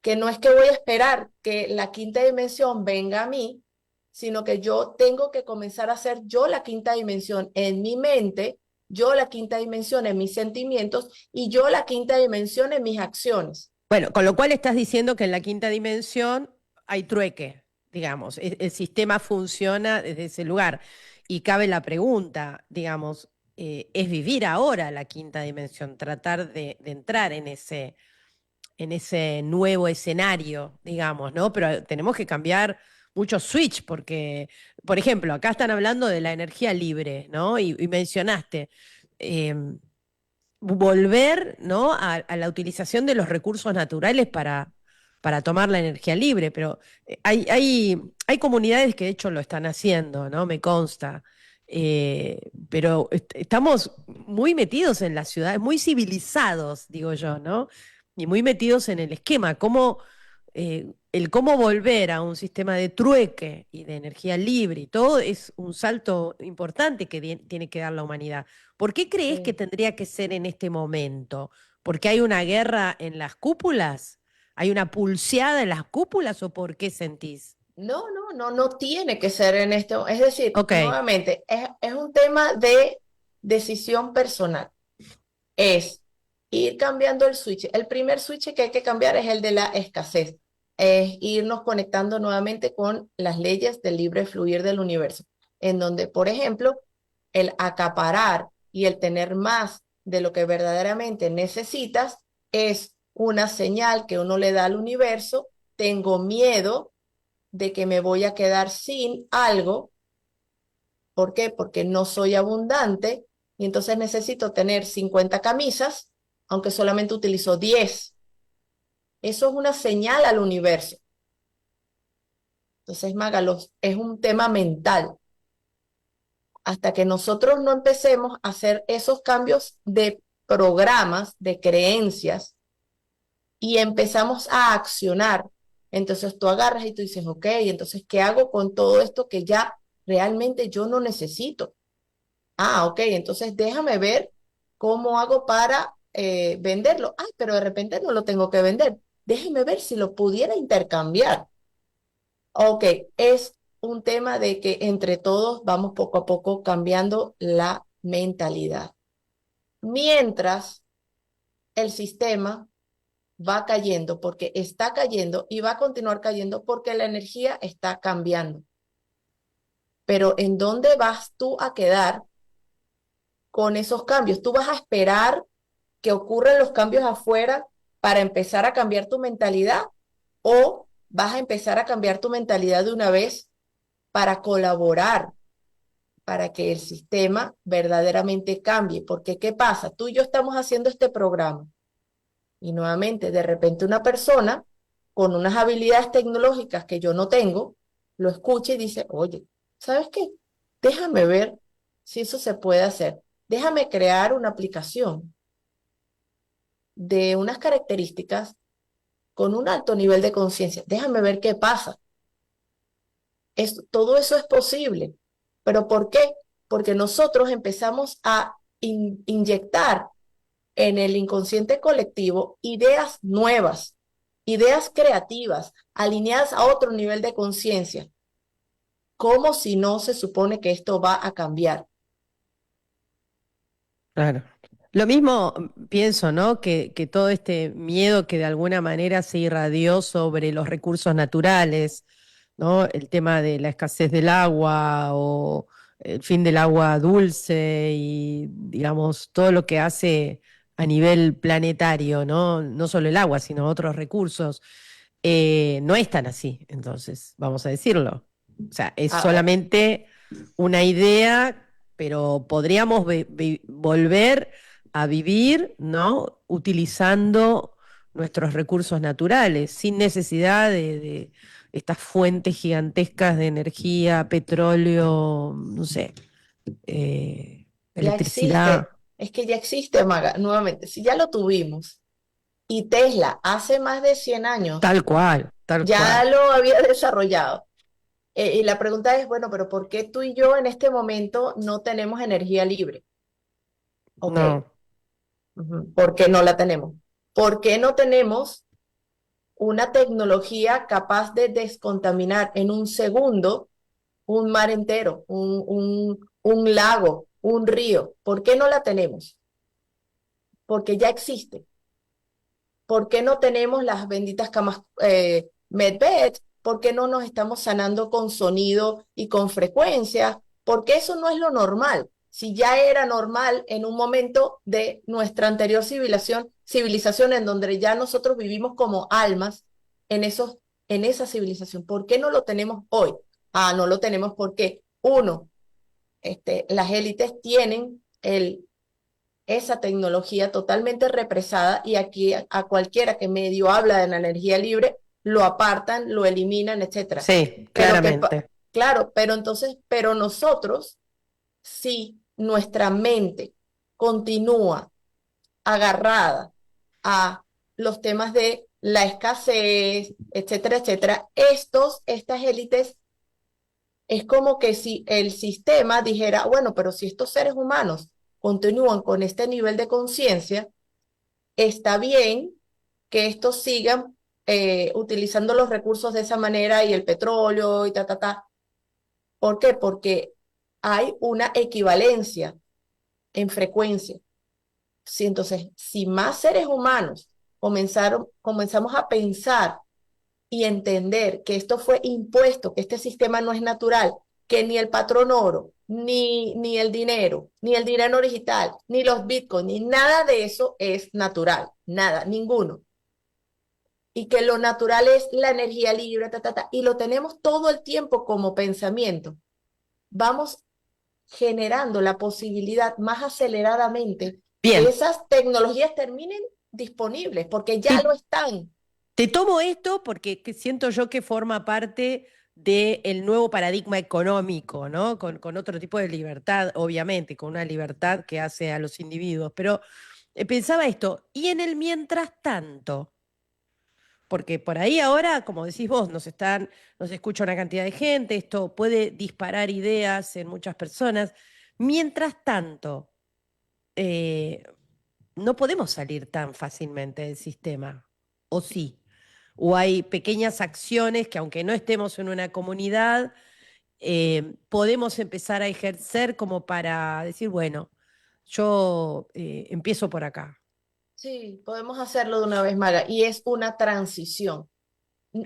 que no es que voy a esperar que la quinta dimensión venga a mí, sino que yo tengo que comenzar a ser yo la quinta dimensión en mi mente, yo la quinta dimensión en mis sentimientos y yo la quinta dimensión en mis acciones. Bueno, con lo cual estás diciendo que en la quinta dimensión hay trueque, digamos, el sistema funciona desde ese lugar. Y cabe la pregunta, digamos, es vivir ahora la quinta dimensión, tratar de entrar en ese nuevo escenario, digamos, ¿no? Pero tenemos que cambiar muchos switch, porque, por ejemplo, acá están hablando de la energía libre, ¿no? Y mencionaste. eh, Volver, ¿no? A la utilización de los recursos naturales para tomar la energía libre, pero hay comunidades que de hecho lo están haciendo, ¿no? Me consta. Pero estamos muy metidos en las ciudades, muy civilizados, digo yo, ¿no? Y muy metidos en el esquema. El cómo volver a un sistema de trueque y de energía libre y todo es un salto importante que tiene que dar la humanidad. ¿Por qué crees que Sí. tendría que ser en este momento? ¿Porque hay una guerra en las cúpulas? ¿Hay una pulseada en las cúpulas o por qué sentís? No tiene que ser en esto. Es decir, Ok, nuevamente, es un tema de decisión personal. Es ir cambiando el switch. El primer switch que hay que cambiar es el de la escasez. Es irnos conectando nuevamente con las leyes del libre fluir del universo, en donde, por ejemplo, el acaparar y el tener más de lo que verdaderamente necesitas es una señal que uno le da al universo. Tengo miedo de que me voy a quedar sin algo. ¿Por qué? Porque no soy abundante y entonces necesito tener 50 camisas, aunque solamente utilizo 10. Eso es una señal al universo. Entonces, Magalos, es un tema mental. Hasta que nosotros no empecemos a hacer esos cambios de programas, de creencias, y empezamos a accionar, entonces tú agarras y tú dices, ok, entonces, ¿qué hago con todo esto que ya realmente yo no necesito? Ah, ok, entonces déjame ver cómo hago para venderlo. Ay, pero de repente no lo tengo que vender. Déjeme ver si lo pudiera intercambiar. Ok, es un tema de que entre todos vamos poco a poco cambiando la mentalidad. Mientras el sistema va cayendo, porque está cayendo y va a continuar cayendo porque la energía está cambiando. Pero ¿en dónde vas tú a quedar con esos cambios? ¿Tú vas a esperar que ocurran los cambios afuera para empezar a cambiar tu mentalidad o vas a empezar a cambiar tu mentalidad de una vez para colaborar, para que el sistema verdaderamente cambie? Porque ¿qué pasa? Tú y yo estamos haciendo este programa y nuevamente de repente una persona con unas habilidades tecnológicas que yo no tengo, lo escucha y dice, oye, ¿sabes qué? Déjame ver si eso se puede hacer. Déjame crear una aplicación de unas características con un alto nivel de conciencia. Déjame ver qué pasa. Todo eso es posible. ¿Pero por qué? Porque nosotros empezamos a inyectar en el inconsciente colectivo ideas nuevas, ideas creativas, alineadas a otro nivel de conciencia, como si no se supone que esto va a cambiar. claro. Lo mismo pienso, ¿no? Que todo este miedo que de alguna manera se irradió sobre los recursos naturales, ¿no? El tema de la escasez del agua o el fin del agua dulce y, digamos, todo lo que hace a nivel planetario, ¿no? No solo el agua, sino otros recursos, no es tan así, entonces, vamos a decirlo. O sea, es Ah, solamente una idea, pero podríamos volver a vivir, ¿no? Utilizando nuestros recursos naturales, sin necesidad de estas fuentes gigantescas de energía, petróleo, no sé, Ya electricidad, existe, es que ya existe, Maga, nuevamente, si ya lo tuvimos y Tesla hace más de 100 años tal cual, tal ya cual. lo había desarrollado. Y la pregunta es, bueno, pero ¿por qué tú y yo en este momento no tenemos energía libre? Ok, No, ¿por qué no la tenemos? ¿Por qué no tenemos una tecnología capaz de descontaminar en un segundo un mar entero, un lago, un río? ¿Por qué no la tenemos? Porque ya existe. ¿Por qué no tenemos las benditas camas medbed? ¿Por qué no nos estamos sanando con sonido y con frecuencia? Porque eso no es lo normal. Si ya era normal en un momento de nuestra anterior civilización en donde ya nosotros vivimos como almas en en esa civilización, ¿por qué no lo tenemos hoy? Ah, no lo tenemos porque, uno, las élites tienen esa tecnología totalmente represada y aquí a cualquiera que medio habla de la energía libre, lo apartan, lo eliminan, etcétera. sí, Pero claramente. claro, pero entonces, pero nosotros, si nuestra mente continúa agarrada a los temas de la escasez, etcétera, etcétera, estas élites, es como que si el sistema dijera, bueno, pero si estos seres humanos continúan con este nivel de conciencia, está bien que estos sigan utilizando los recursos de esa manera y el petróleo y ta, ta, ta. ¿Por qué? Porque hay una equivalencia en frecuencia. Sí, entonces, si más seres humanos comenzamos a pensar y entender que esto fue impuesto, que este sistema no es natural, que ni el patrón oro, ni ni el dinero digital, ni los bitcoins, ni nada de eso es natural, nada, ninguno. Y que lo natural es la energía libre, ta, ta, ta, y lo tenemos todo el tiempo como pensamiento. Vamos generando la posibilidad más aceleradamente que Bien, esas tecnologías terminen disponibles, porque ya lo te, están. te tomo esto porque siento yo que forma parte del nuevo paradigma económico, ¿no? Con otro tipo de libertad, obviamente, con una libertad que hace a los individuos. Pero pensaba esto, y en el mientras tanto, porque por ahí ahora, como decís vos, nos escucha una cantidad de gente, esto puede disparar ideas en muchas personas. Mientras tanto, eh, no podemos salir tan fácilmente del sistema, ¿o sí? O hay pequeñas acciones que aunque no estemos en una comunidad, podemos empezar a ejercer como para decir, bueno, yo empiezo por acá. Sí, podemos hacerlo de una vez, Maga, y es una transición.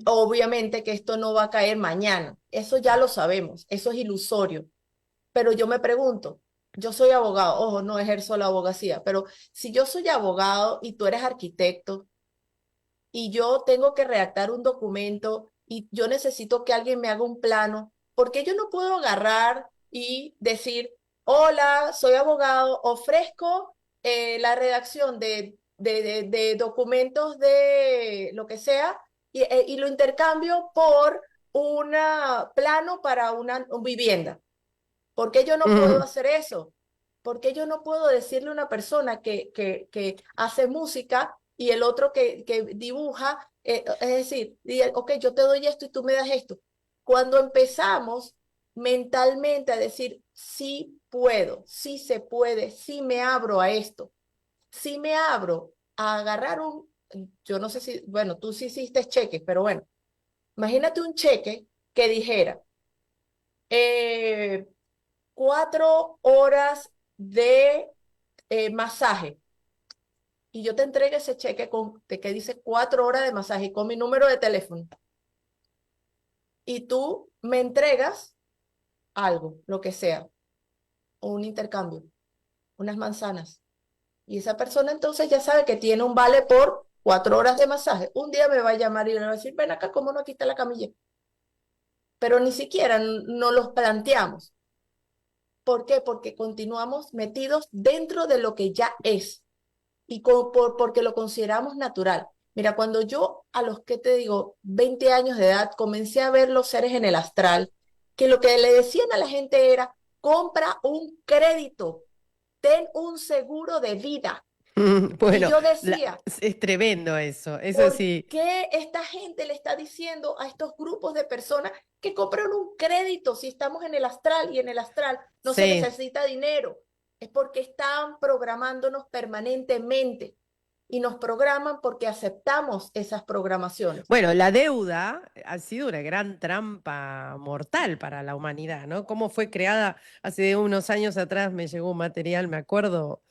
Obviamente que esto no va a caer mañana, eso ya lo sabemos, eso es ilusorio, pero yo me pregunto, yo soy abogado, ojo, no ejerzo la abogacía, pero si yo soy abogado y tú eres arquitecto y yo tengo que redactar un documento y yo necesito que alguien me haga un plano, ¿por qué yo no puedo agarrar y decir, hola, soy abogado, ofrezco la redacción de documentos de lo que sea y lo intercambio por un plano para una vivienda? ¿Por qué yo no puedo Mm, hacer eso? ¿Por qué yo no puedo decirle a una persona que hace música y el otro que dibuja? Es decir, ok, yo te doy esto y tú me das esto. Cuando empezamos mentalmente a decir, sí puedo, sí se puede, sí me abro a esto, sí me abro a agarrar yo no sé si, bueno, tú sí hiciste cheques, pero bueno, imagínate un cheque que dijera, eh, 4 horas de masaje y yo te entrego ese cheque de que dice 4 horas de masaje con mi número de teléfono y tú me entregas algo, lo que sea, o un intercambio, unas manzanas. Y esa persona entonces ya sabe que tiene un vale por 4 horas de masaje. Un día me va a llamar y me va a decir, ven acá, ¿cómo no aquí está la camilla? Pero ni siquiera no los planteamos. ¿Por qué? Porque continuamos metidos dentro de lo que ya es y porque lo consideramos natural. Mira, cuando yo a los que te digo, 20 años de edad, comencé a ver los seres en el astral, que lo que le decían a la gente era, compra un crédito, ten un seguro de vida. Y Bueno, yo decía, es tremendo eso ¿por sí, qué esta gente le está diciendo a estos grupos de personas que compren un crédito si estamos en el astral y en el astral no se sí. necesita dinero? Es porque están programándonos permanentemente y nos programan porque aceptamos esas programaciones. Bueno, la deuda ha sido una gran trampa mortal para la humanidad, ¿no? Cómo fue creada hace unos años atrás, me llegó un material, me acuerdo,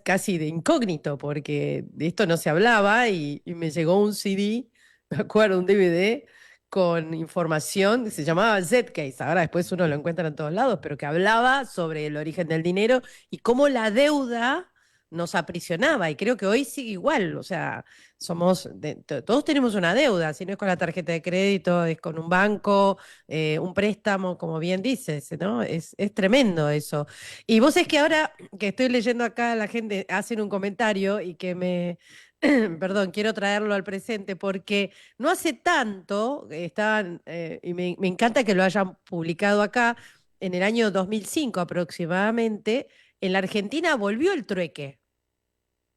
casi de incógnito, porque de esto no se hablaba y me llegó un CD, me acuerdo, un DVD con información que se llamaba Z-Case, ahora después uno lo encuentra en todos lados, pero que hablaba sobre el origen del dinero y cómo la deuda nos aprisionaba, y creo que hoy sigue igual, o sea todos tenemos una deuda, si no es con la tarjeta de crédito, es con un banco, un préstamo, como bien dices, ¿no? Es tremendo eso. Y vos es que ahora que estoy leyendo acá, la gente hace un comentario y que perdón, quiero traerlo al presente porque no hace tanto, estaban, y me encanta que lo hayan publicado acá, en el año 2005 aproximadamente, en la Argentina volvió el trueque.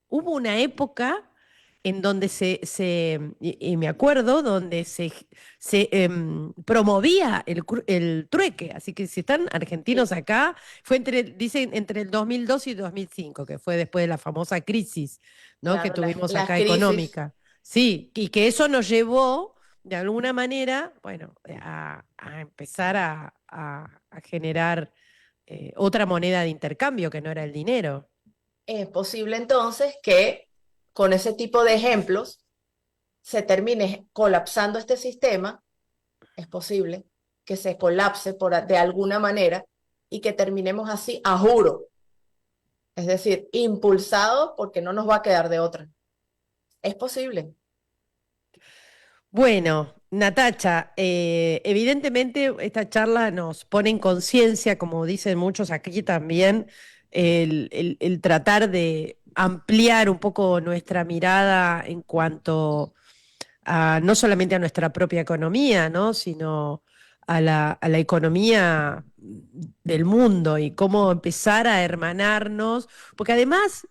Hubo una época en donde y me acuerdo, donde se promovía el trueque. Así que si están argentinos Sí, acá, dicen entre el 2002 y 2005, que fue después de la famosa crisis, ¿no? Que claro, tuvimos las acá crisis. económica. Sí, y que eso nos llevó, de alguna manera, bueno, a empezar a generar otra moneda de intercambio que no era el dinero. Es posible entonces que con ese tipo de ejemplos se termine colapsando este sistema. Es posible que se colapse de alguna manera y que terminemos así a juro, es decir, impulsados porque no nos va a quedar de otra. Es posible. Bueno, Natacha, evidentemente esta charla nos pone en conciencia, como dicen muchos aquí también, el tratar de ampliar un poco nuestra mirada en cuanto no solamente a nuestra propia economía, ¿no? Sino a la economía del mundo y cómo empezar a hermanarnos, porque además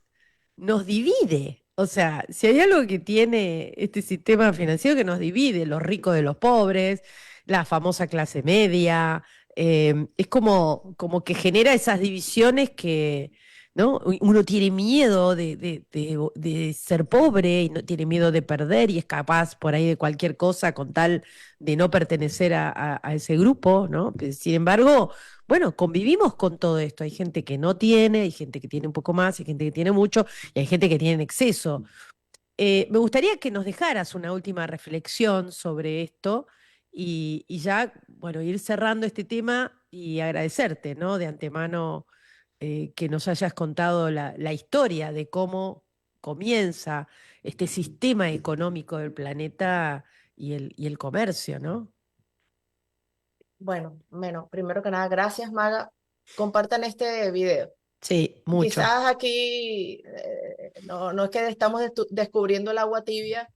nos divide. O sea, si hay algo que tiene este sistema financiero que nos divide, los ricos de los pobres, la famosa clase media, es como que genera esas divisiones que, ¿no? Uno tiene miedo de ser pobre y no tiene miedo de perder y es capaz por ahí de cualquier cosa con tal de no pertenecer a ese grupo, ¿no? Pues, sin embargo, bueno, convivimos con todo esto. Hay gente que no tiene, hay gente que tiene un poco más, hay gente que tiene mucho y hay gente que tiene en exceso. Me gustaría que nos dejaras una última reflexión sobre esto y ya, bueno, ir cerrando este tema y agradecerte, ¿no? De antemano que nos hayas contado la historia de cómo comienza este sistema económico del planeta y el comercio, ¿no? Bueno, primero que nada, gracias, Maga. Compartan este video. Sí, mucho. Quizás aquí no es que estamos descubriendo el agua tibia,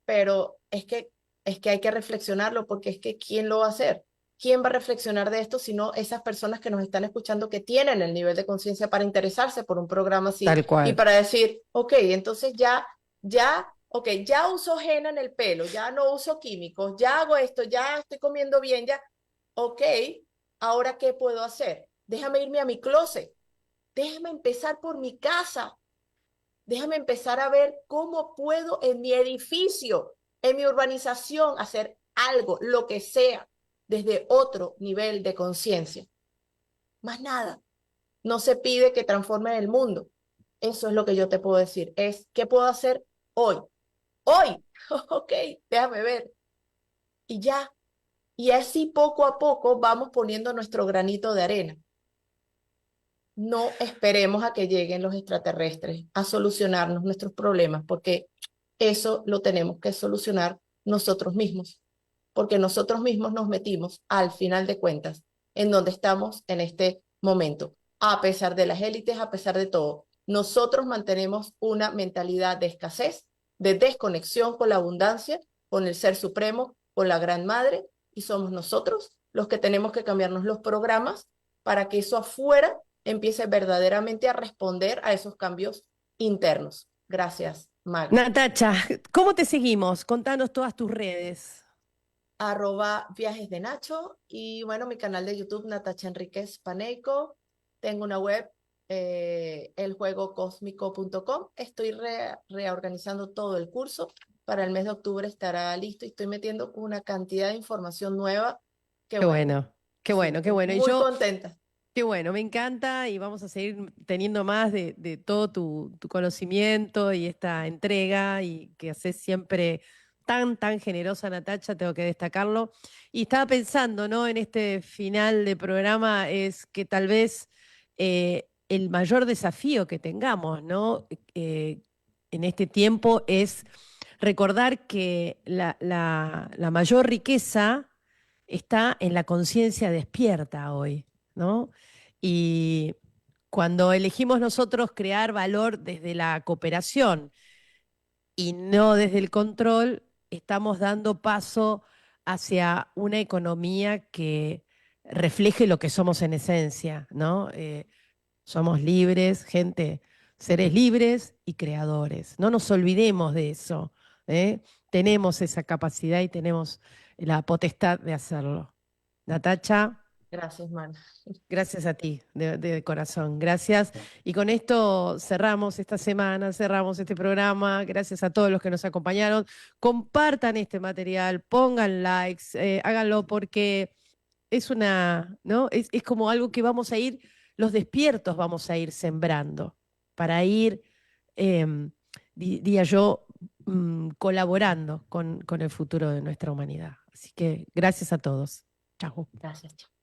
pero es que hay que reflexionarlo porque es que ¿quién lo va a hacer? ¿Quién va a reflexionar de esto sino esas personas que nos están escuchando que tienen el nivel de conciencia para interesarse por un programa así Tal y cual. para decir, ok, entonces ok, ya uso henna en el pelo, ya no uso químicos, ya hago esto, ya estoy comiendo bien, ya, ok, ahora ¿qué puedo hacer? Déjame irme a mi closet, déjame empezar por mi casa, déjame empezar a ver cómo puedo en mi edificio, en mi urbanización, hacer algo, lo que sea, desde otro nivel de conciencia. Más nada. No se pide que transforme el mundo. Eso es lo que yo te puedo decir. Es, ¿qué puedo hacer hoy? Hoy. Ok, déjame ver. Y ya. Y así poco a poco vamos poniendo nuestro granito de arena. No esperemos a que lleguen los extraterrestres a solucionarnos nuestros problemas, porque eso lo tenemos que solucionar nosotros mismos, porque nosotros mismos nos metimos al final de cuentas en donde estamos en este momento. A pesar de las élites, a pesar de todo, nosotros mantenemos una mentalidad de escasez, de desconexión con la abundancia, con el Ser Supremo, con la Gran Madre, y somos nosotros los que tenemos que cambiarnos los programas para que eso afuera empiece verdaderamente a responder a esos cambios internos. Gracias, Maga. Natacha, ¿cómo te seguimos? Contanos todas tus redes. @viajes de Nacho y bueno, mi canal de YouTube, Natacha Enríquez Paneico. Tengo una web, eljuegocósmico.com. Estoy reorganizando todo el curso. Para el mes de octubre estará listo y estoy metiendo una cantidad de información nueva que Qué bueno, bueno, qué sí, bueno, qué estoy bueno. Y muy yo, contenta. qué bueno, me encanta y vamos a seguir teniendo más de todo tu conocimiento y esta entrega y que haces siempre tan generosa, Natacha, tengo que destacarlo. Y estaba pensando, ¿no? En este final de programa es que tal vez el mayor desafío que tengamos, ¿no? En este tiempo es recordar que la mayor riqueza está en la conciencia despierta hoy, ¿no? Y cuando elegimos nosotros crear valor desde la cooperación y no desde el control, estamos dando paso hacia una economía que refleje lo que somos en esencia, ¿no? Somos libres, gente, seres libres y creadores. No nos olvidemos de eso, ¿eh? Tenemos esa capacidad y tenemos la potestad de hacerlo. Natacha, Gracias, Mana. gracias a ti, de corazón. Gracias. Y con esto cerramos esta semana, cerramos este programa. Gracias a todos los que nos acompañaron. Compartan este material, pongan likes, háganlo porque es una, ¿no? Es como algo que vamos a ir, los despiertos vamos a ir sembrando para ir, em, diría yo, colaborando con el futuro de nuestra humanidad. Así que gracias a todos. Chao. Gracias.